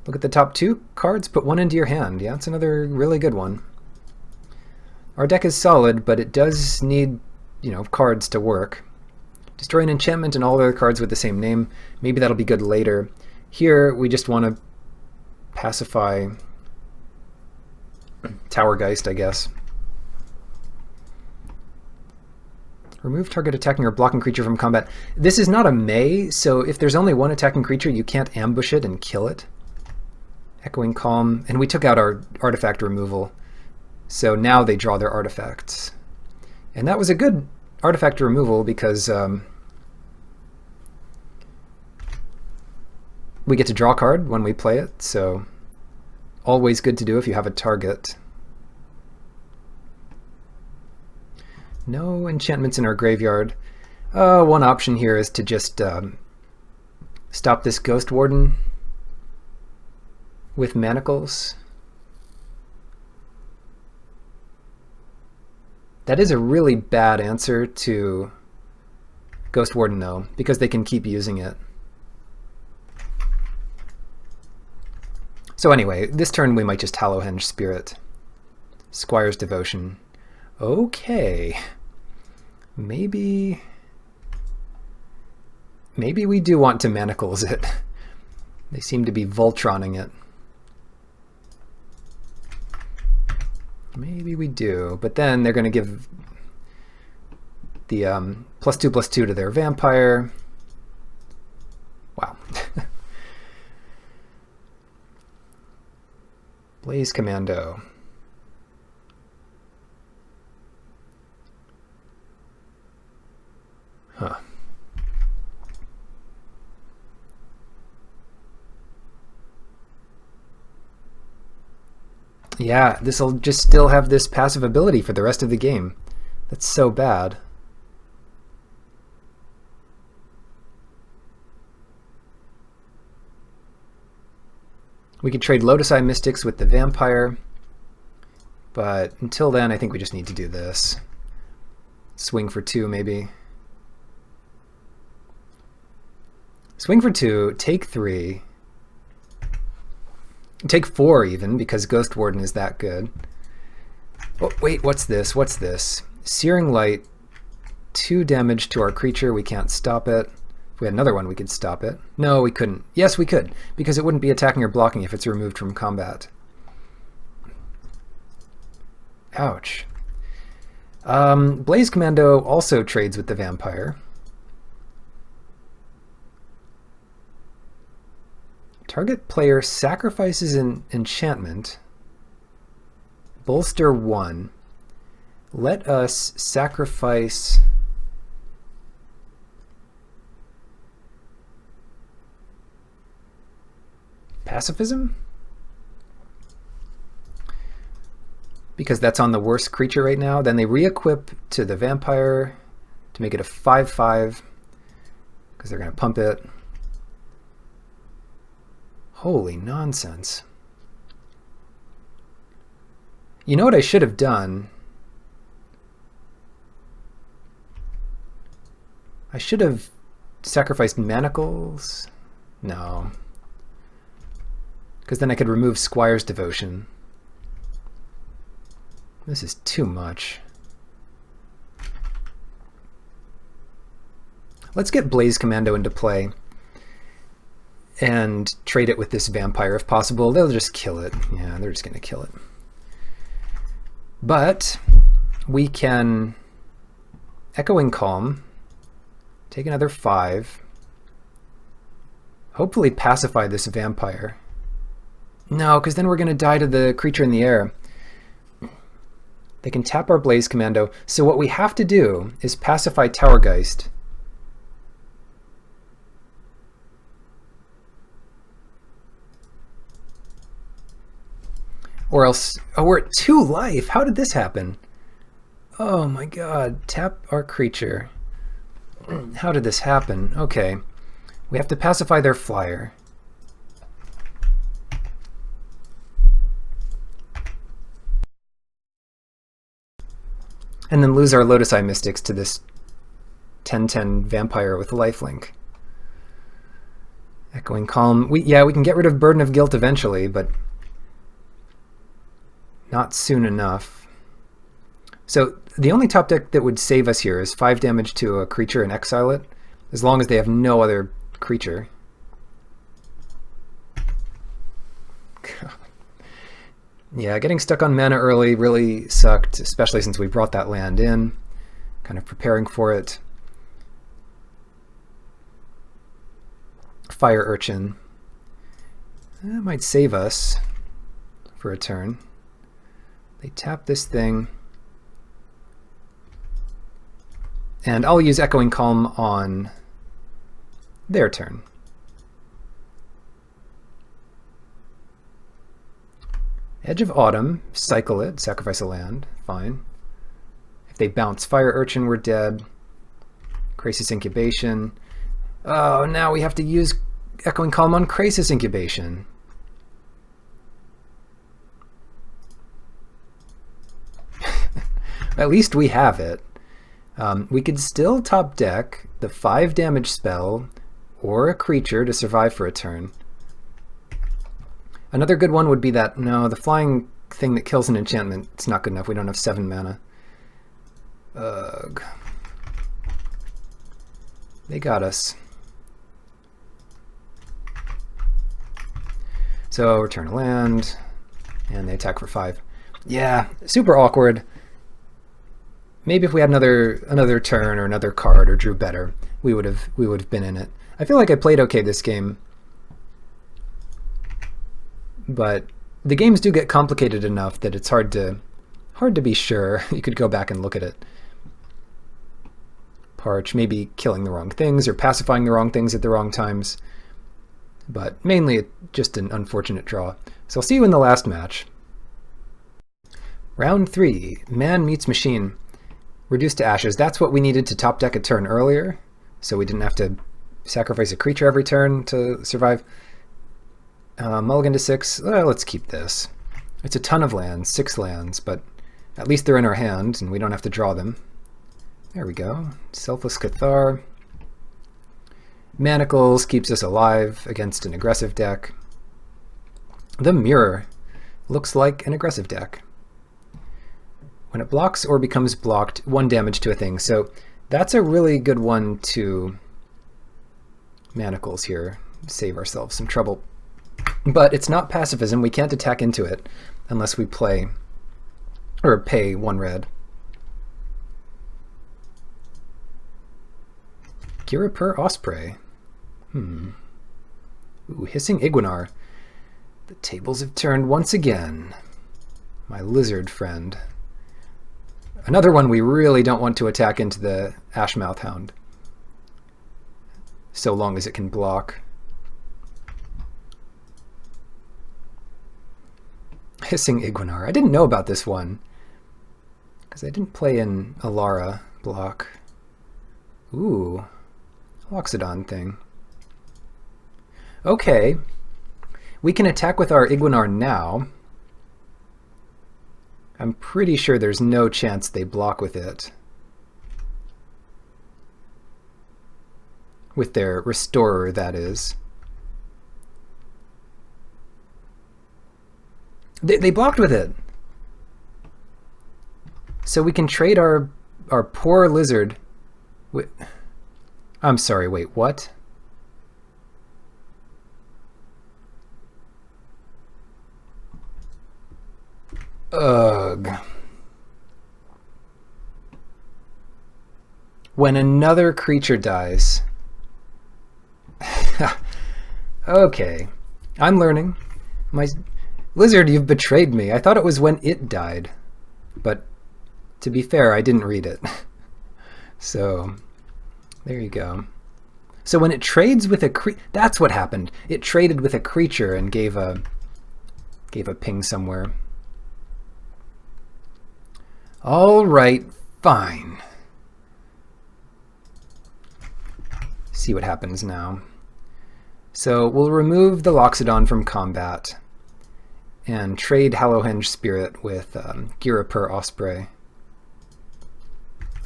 Look at the top 2 cards, put 1 into your hand. Yeah, it's another really good one. Our deck is solid, but it does need, cards to work. Destroy an enchantment and all other cards with the same name. Maybe that'll be good later. Here, we just want to pacify Towergeist, I guess. Remove target attacking or blocking creature from combat. This is not a May, so if there's only 1 attacking creature, you can't ambush it and kill it. Echoing Calm, and we took out our artifact removal, so now they draw their artifacts. And that was a good artifact removal because we get to draw a card when we play it, so always good to do if you have a target. No enchantments in our graveyard. One option here is to just stop this Ghost Warden with manacles. That is a really bad answer to Ghost Warden, though, because they can keep using it. So anyway, this turn we might just Hallowhenge Spirit. Squire's Devotion. Okay. Maybe we do want to manacles it. They seem to be Voltroning it. Maybe we do, but then they're going to give the +2/+2 to their vampire. Wow. Blaze Commando. Huh. Yeah, this will just still have this passive ability for the rest of the game. That's so bad. We could trade Lotus Eye Mystics with the Vampire, but until then I think we just need to do this. Swing for 2 maybe. Swing for 2, take 3. Take 4 even, because Ghost Warden is that good. Oh, wait, what's this? What's this? Searing Light, 2 damage to our creature. We can't stop it. If we had another one, we could stop it. No, we couldn't. Yes, we could, because it wouldn't be attacking or blocking if it's removed from combat. Ouch. Blaze Commando also trades with the Vampire. Target player sacrifices an enchantment. Bolster 1. Let us sacrifice... Pacifism? Because that's on the worst creature right now. Then they re-equip to the Vampire to make it a 5/5, because they're going to pump it. Holy nonsense. You know what I should have done? I should have sacrificed Manacles. No. Because then I could remove Squire's Devotion. This is too much. Let's get Blaze Commando into play and trade it with this Vampire if possible. They'll just kill it. Yeah, they're just going to kill it. But we can Echoing Calm, take another 5, hopefully pacify this Vampire. No, because then we're going to die to the creature in the air. They can tap our Blaze Commando. So what we have to do is pacify Towergeist. Or else... Oh, we're at 2 life! How did this happen? Oh my god. Tap our creature. How did this happen? Okay. We have to pacify their flyer. And then lose our Lotus Eye Mystics to this 10/10 Vampire with lifelink. Echoing Calm. We can get rid of Burden of Guilt eventually, but not soon enough. So the only top deck that would save us here is 5 damage to a creature and exile it, as long as they have no other creature. Yeah, getting stuck on mana early really sucked, especially since we brought that land in, kind of preparing for it. Fire Urchin. That might save us for a turn. They tap this thing. And I'll use Echoing Calm on their turn. Edge of Autumn, cycle it, sacrifice a land, fine. If they bounce Fire Urchin, we're dead. Crisis Incubation. Oh, now we have to use Echoing Calm on Crisis Incubation. At least we have it. We could still top deck the 5 damage spell or a creature to survive for a turn. Another good one would be that, no, the flying thing that kills an enchantment, it's not good enough. We don't have 7 mana. Ugh. They got us. So return a land, and they attack for 5. Yeah, super awkward. Maybe if we had another turn or another card or drew better, we would have been in it. I feel like I played okay this game, but the games do get complicated enough that it's hard to be sure. You could go back and look at it. Parch, maybe killing the wrong things or pacifying the wrong things at the wrong times, but mainly just an unfortunate draw. So I'll see you in the last match. Round 3, man meets machine. Reduced to ashes. That's what we needed to top deck a turn earlier, so we didn't have to sacrifice a creature every turn to survive. Mulligan to 6. Let's keep this. It's a ton of lands, 6 lands, but at least they're in our hand and we don't have to draw them. There we go. Selfless Cathar. Manacles keeps us alive against an aggressive deck. The Mirror looks like an aggressive deck. When it blocks or becomes blocked, 1 damage to a thing. So that's a really good one to Manacles here. Save ourselves some trouble. But it's not pacifism. We can't attack into it unless we play or pay 1 red. Giraper Osprey. Ooh, Hissing Iguanar. The tables have turned once again. My lizard friend. Another one we really don't want to attack into the Ashmouth Hound, so long as it can block. Hissing Iguanar. I didn't know about this one, because I didn't play in Alara block. Ooh, Loxodon thing. Okay, we can attack with our Iguanar now. I'm pretty sure there's no chance they block with it. With their Restorer, that is. They blocked with it! So we can trade our poor lizard with... I'm sorry, wait, what? Ugh. When another creature dies. Okay. I'm learning. My lizard, you've betrayed me. I thought it was when it died. But to be fair, I didn't read it. So, there you go. So when it trades with a creature, that's what happened. It traded with a creature and gave a ping somewhere. All right, fine. See what happens now. So we'll remove the Loxodon from combat and trade Hallowhenge Spirit with Giraper Osprey.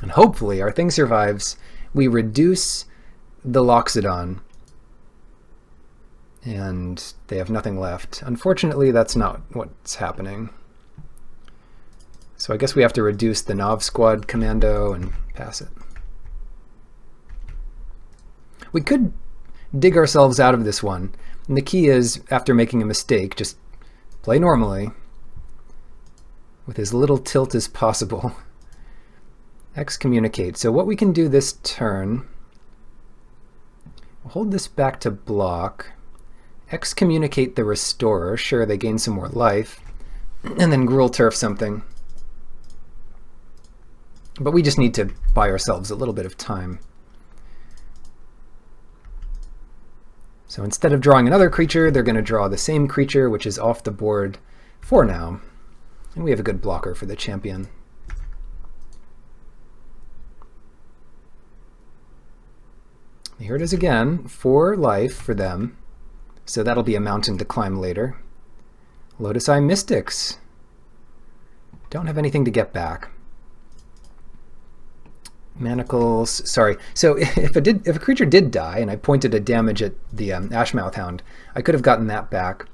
And hopefully our thing survives. We reduce the Loxodon and they have nothing left. Unfortunately, that's not what's happening. So I guess we have to reduce the Nav Squad Commando and pass it. We could dig ourselves out of this one. And the key is, after making a mistake, just play normally with as little tilt as possible. Excommunicate. So what we can do this turn, we'll hold this back to block. Excommunicate the Restorer. Sure, they gain some more life. And then Gruul Turf something. But we just need to buy ourselves a little bit of time. So instead of drawing another creature, they're going to draw the same creature, which is off the board for now. And we have a good blocker for the champion. Here it is again, 4 life for them. So that'll be a mountain to climb later. Lotus Eye Mystics. Don't have anything to get back. Manacles, sorry. So if a creature did die, and I pointed a damage at the Ashmouth Hound, I could have gotten that back.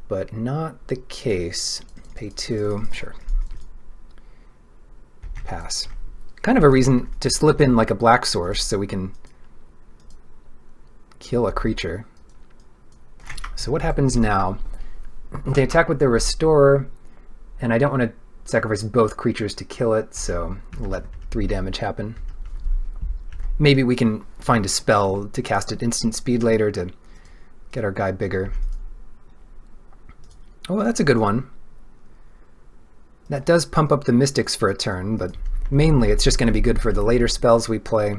But not the case. Pay 2, sure. Pass. Kind of a reason to slip in like a black source so we can kill a creature. So what happens now? They attack with the Restorer, and I don't want to sacrifice both creatures to kill it, so let 3 damage happen. Maybe we can find a spell to cast at instant speed later to get our guy bigger. Oh, that's a good one. That does pump up the Mystics for a turn, but mainly it's just going to be good for the later spells we play.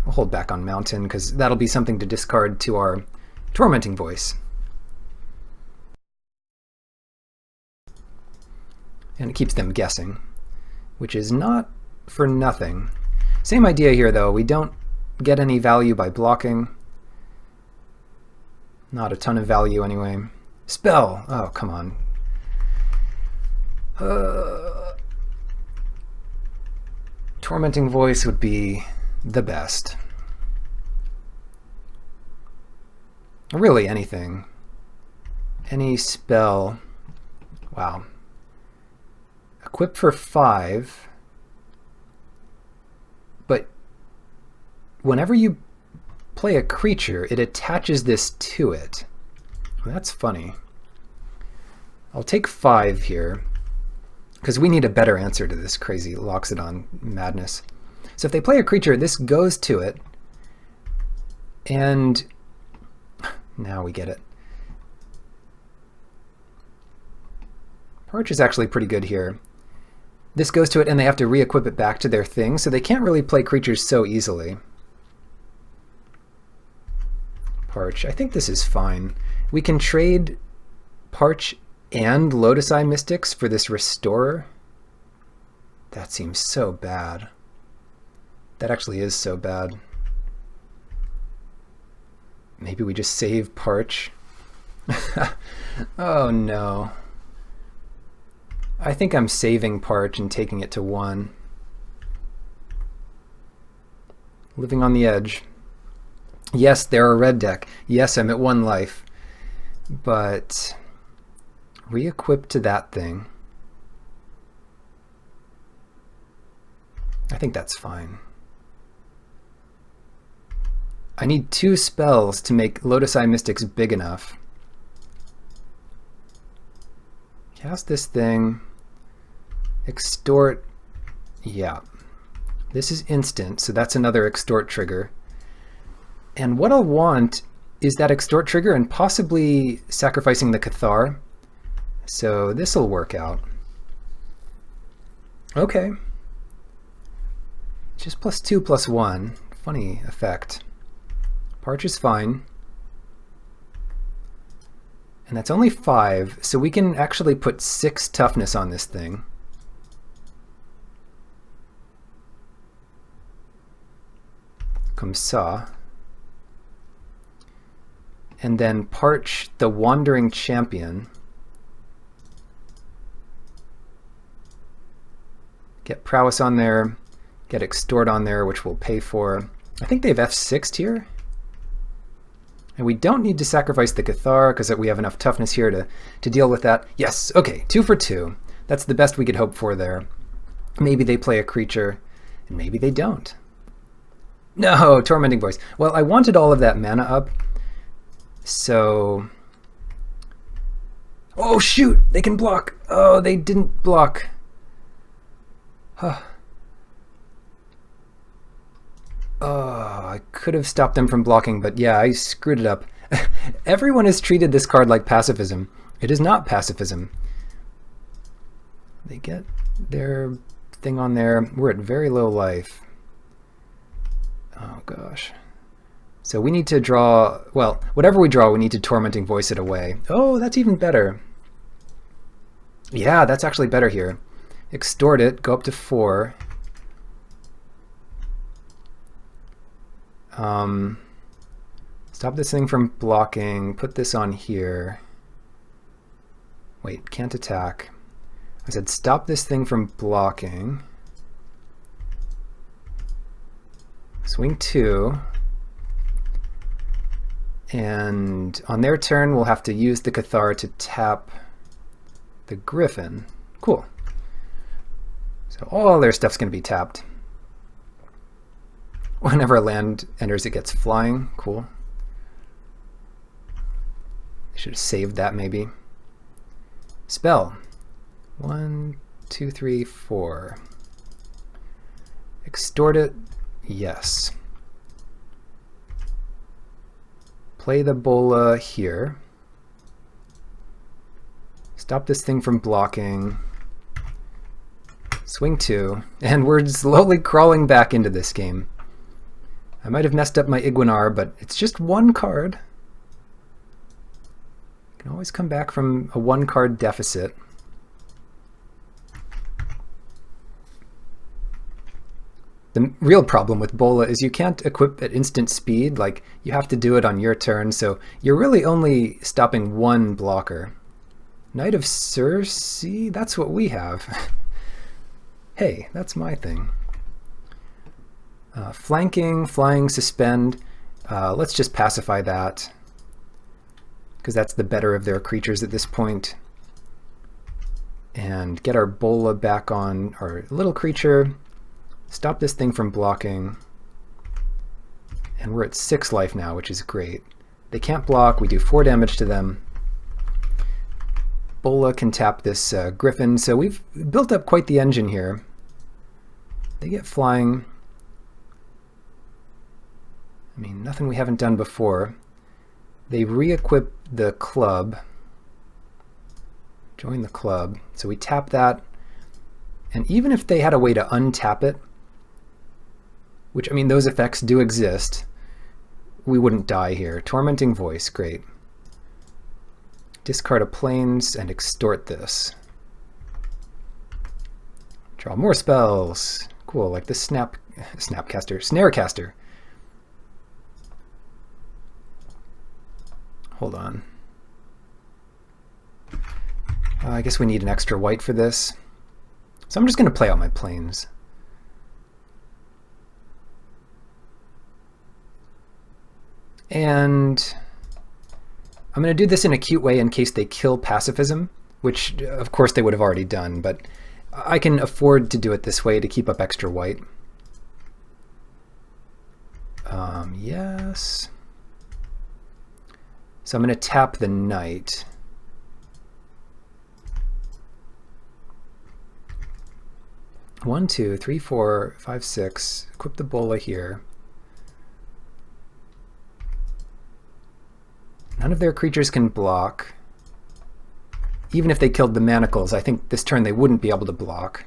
We'll hold back on Mountain, because that'll be something to discard to our Tormenting Voice. And it keeps them guessing, which is not for nothing. Same idea here, though. We don't get any value by blocking. Not a ton of value, anyway. Spell! Oh, come on. Tormenting Voice would be the best. Really, anything. Any spell. Wow. Equip for 5. But whenever you play a creature, it attaches this to it. That's funny. I'll take 5 here, because we need a better answer to this crazy Loxodon madness. So if they play a creature, this goes to it, and now we get it. Parch is actually pretty good here. This goes to it, and they have to re-equip it back to their thing, so they can't really play creatures so easily. Parch. I think this is fine. We can trade Parch and Lotus Eye Mystics for this Restorer. That seems so bad. That actually is so bad. Maybe we just save Parch. Oh no. I think I'm saving Parch and taking it to 1. Living on the edge. Yes, they're a red deck. Yes, I'm at 1 life. But re-equip to that thing. I think that's fine. I need 2 spells to make Lotus Eye Mystics big enough. Cast this thing. Extort. Yeah. This is instant, so that's another extort trigger. And what I'll want is that extort trigger and possibly sacrificing the Cathar. So this will work out. Okay. Just +2 +1. Funny effect. Parch is fine. And that's only 5, so we can actually put 6 toughness on this thing. Comme ça. And then Parch the Wandering Champion. Get Prowess on there, get Extort on there, which we'll pay for. I think they've F6'd here. And we don't need to sacrifice the Cathar because we have enough toughness here to deal with that. Yes, okay, 2 for 2. That's the best we could hope for there. Maybe they play a creature, and maybe they don't. No, Tormenting Voice. Well, I wanted all of that mana up, so... Oh, shoot! They can block! Oh, they didn't block. Huh. Oh, I could have stopped them from blocking, but yeah, I screwed it up. Everyone has treated this card like pacifism. It is not pacifism. They get their thing on there. We're at very low life. Oh gosh. So we need to draw, well, whatever we draw, we need to Tormenting Voice it away. Oh, that's even better. Yeah, that's actually better here. Extort it, go up to 4. Stop this thing from blocking, put this on here. Wait, can't attack. I said stop this thing from blocking. Swing 2. And on their turn, we'll have to use the Cathar to tap the Griffin. Cool. So all their stuff's going to be tapped. Whenever a land enters, it gets flying. Cool. I should have saved that maybe. Spell. 1, 2, 3, 4. Extort it. Yes. Play the Bola here. Stop this thing from blocking. Swing 2. And we're slowly crawling back into this game. I might have messed up my Iguanar, but it's just 1 card. You can always come back from a 1-card deficit. The real problem with Bola is you can't equip at instant speed, like you have to do it on your turn, so you're really only stopping one blocker. Knight of Circe, that's what we have. Hey, that's my thing. Flanking, flying, suspend. Let's just pacify that, because that's the better of their creatures at this point. And get our Bola back on our little creature. Stop this thing from blocking. And we're at 6 life now, which is great. They can't block. We do 4 damage to them. Bola can tap this Griffin. So we've built up quite the engine here. They get flying. I mean, nothing we haven't done before. They re-equip the club. Join the club. So we tap that. And even if they had a way to untap it, which, I mean, those effects do exist, we wouldn't die here. Tormenting Voice, great. Discard a Plains and extort this. Draw more spells. Cool, like the Snarecaster. Hold on. I guess we need an extra white for this. So I'm just going to play out my Plains. And I'm going to do this in a cute way in case they kill pacifism, which of course they would have already done, but I can afford to do it this way to keep up extra white. Yes. So I'm going to tap the knight. One, two, three, 4, 5, 6. Equip the Bola here. None of their creatures can block. Even if they killed the Manacles, I think this turn they wouldn't be able to block.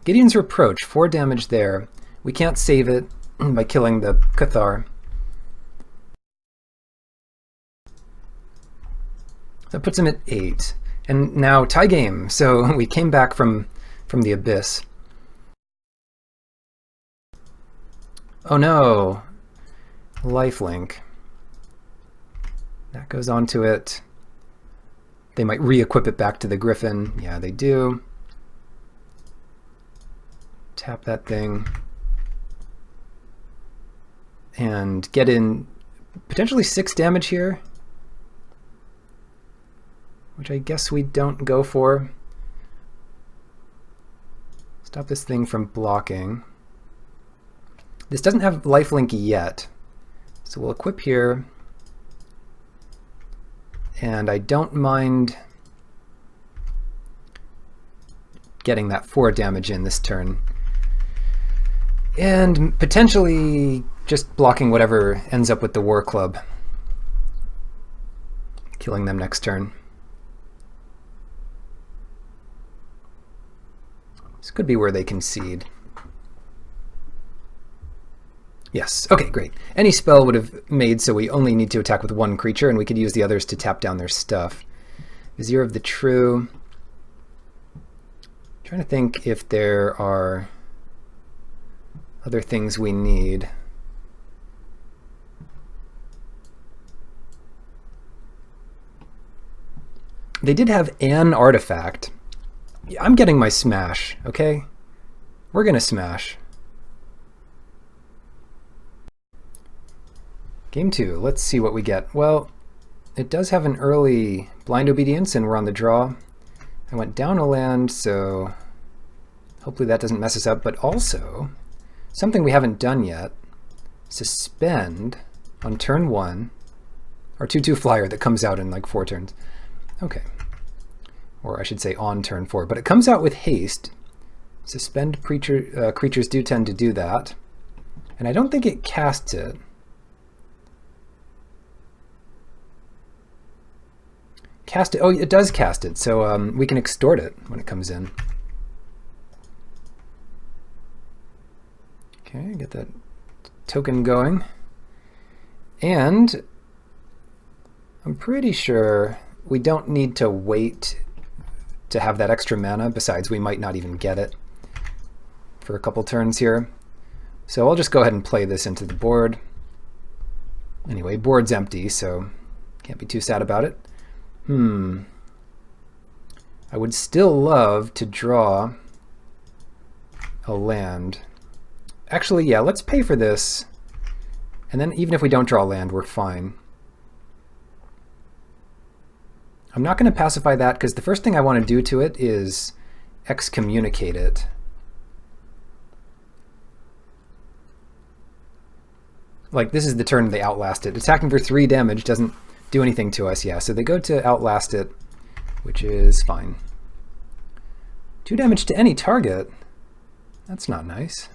Gideon's Reproach, 4 damage there. We can't save it by killing the Cathar. That puts him at 8. And now tie game, so we came back from the abyss. Oh no! Lifelink. That goes onto it. They might re-equip it back to the Griffin. Yeah, they do. Tap that thing. And get in potentially 6 damage here, which I guess we don't go for. Stop this thing from blocking. This doesn't have lifelink yet, so we'll equip here. And I don't mind getting that 4 damage in this turn. And potentially just blocking whatever ends up with the War Club. Killing them next turn. This could be where they concede. Yes, okay, great. Any spell would have made so we only need to attack with 1 creature, and we could use the others to tap down their stuff. Vizier of the True. Trying to think if there are other things we need. They did have an artifact. I'm getting my smash, okay? We're gonna smash. Game 2, let's see what we get. Well, it does have an early Blind Obedience and we're on the draw. I went down a land, so hopefully that doesn't mess us up, but also something we haven't done yet, Suspend on turn 1, our 2/2 flyer that comes out in like 4 turns. Okay. Or I should say on turn 4, but it comes out with haste. Suspend creatures do tend to do that. And I don't think it casts it. Cast it. Oh, it does cast it, so we can extort it when it comes in. Okay, get that token going. And I'm pretty sure we don't need to wait to have that extra mana. Besides, we might not even get it for a couple turns here. So I'll just go ahead and play this into the board. Anyway, board's empty, so can't be too sad about it. I would still love to draw a land. Actually, yeah, let's pay for this. And then even if we don't draw land, we're fine. I'm not going to pacify that because the first thing I want to do to it is excommunicate it. Like, this is the turn they outlast it. Attacking for 3 damage doesn't do anything to us. Yeah, so they go to outlast it, which is fine. 2 damage to any target? That's not nice.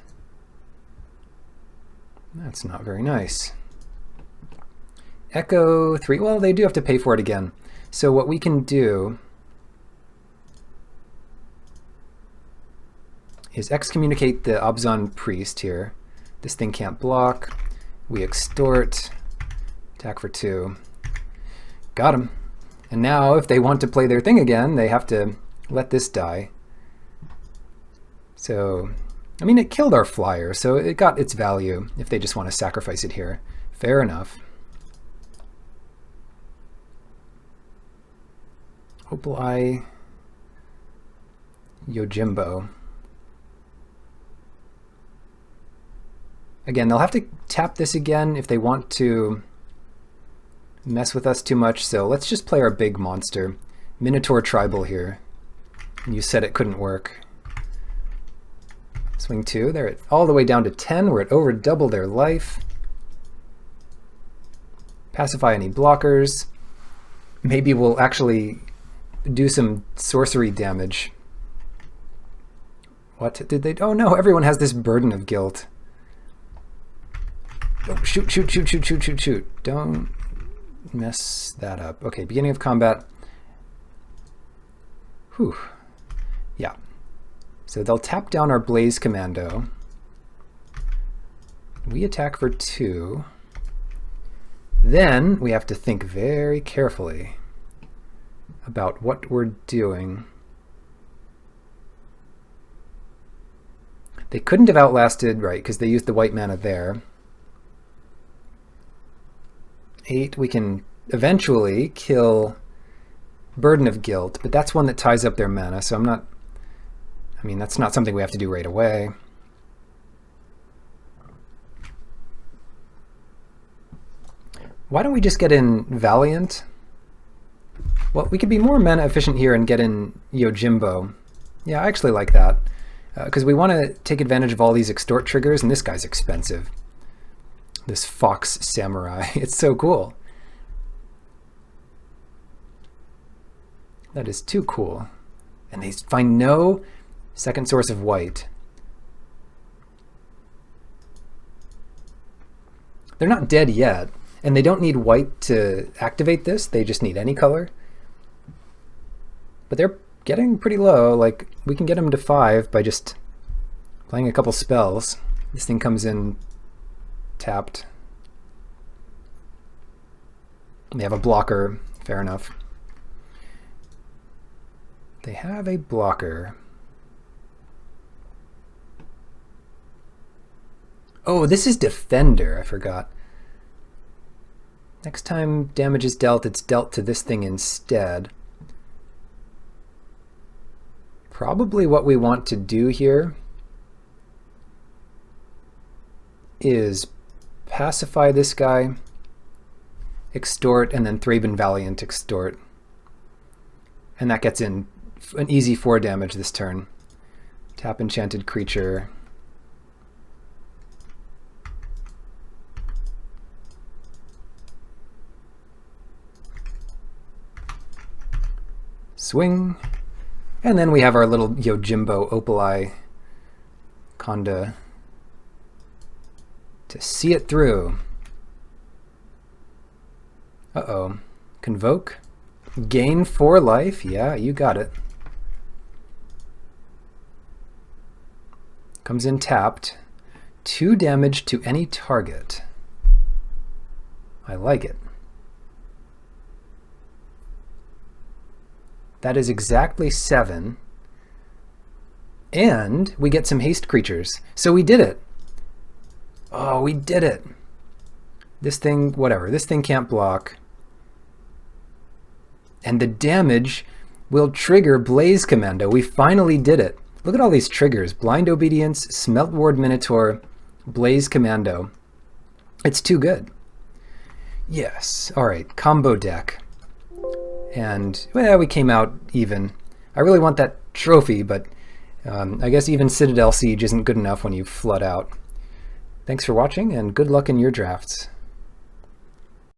That's not very nice. Echo 3. Well, they do have to pay for it again. So what we can do is excommunicate the Abzan priest here. This thing can't block. We extort. Attack for 2. Got him. And now if they want to play their thing again, they have to let this die. So, I mean, it killed our flyer, so it got its value if they just want to sacrifice it here. Fair enough. Opal Eye Yojimbo. Again, they'll have to tap this again if they want to mess with us too much, so let's just play our big monster. Minotaur Tribal here. And you said it couldn't work. Swing 2, they're at all the way down to 10. We're at over double their life. Pacify any blockers. Maybe we'll actually do some sorcery damage. What did they... Oh no, everyone has this burden of guilt. Oh, shoot, shoot, shoot, shoot, shoot, shoot, shoot. Don't mess that up. Okay, beginning of combat. Whew. Yeah. So they'll tap down our Blaze Commando. We attack for 2. Then we have to think very carefully about what we're doing. They couldn't have outlasted, right, because they used the white mana there. 8, we can eventually kill Burden of Guilt, but that's one that ties up their mana, so I'm not... I mean, that's not something we have to do right away. Why don't we just get in Valiant? Well, we could be more mana efficient here and get in Yojimbo. Yeah, I actually like that. Because we want to take advantage of all these extort triggers, and this guy's expensive. This Fox Samurai. It's so cool. That is too cool. And they find no second source of white. They're not dead yet, and they don't need white to activate this. They just need any color. But they're getting pretty low. Like, we can get them to 5 by just playing a couple spells. This thing comes in tapped. They have a blocker. Fair enough. They have a blocker. Oh, this is Defender. I forgot. Next time damage is dealt, it's dealt to this thing instead. Probably what we want to do here is pacify this guy, extort, and then Thraben Valiant extort. And that gets in an easy 4 damage this turn. Tap enchanted creature. Swing. And then we have our little Yojimbo Opal Eye Conda to see it through. Uh-oh. Convoke. Gain 4 life. Yeah, you got it. Comes in tapped. 2 damage to any target. I like it. That is exactly 7. And we get some haste creatures. So we did it. Oh, we did it. This thing, whatever. This thing can't block. And the damage will trigger Blaze Commando. We finally did it. Look at all these triggers. Blind Obedience, Smelt Ward Minotaur, Blaze Commando. It's too good. Yes. All right. Combo deck. And, well, we came out even. I really want that trophy, but I guess even Citadel Siege isn't good enough when you flood out. Thanks for watching, and good luck in your drafts.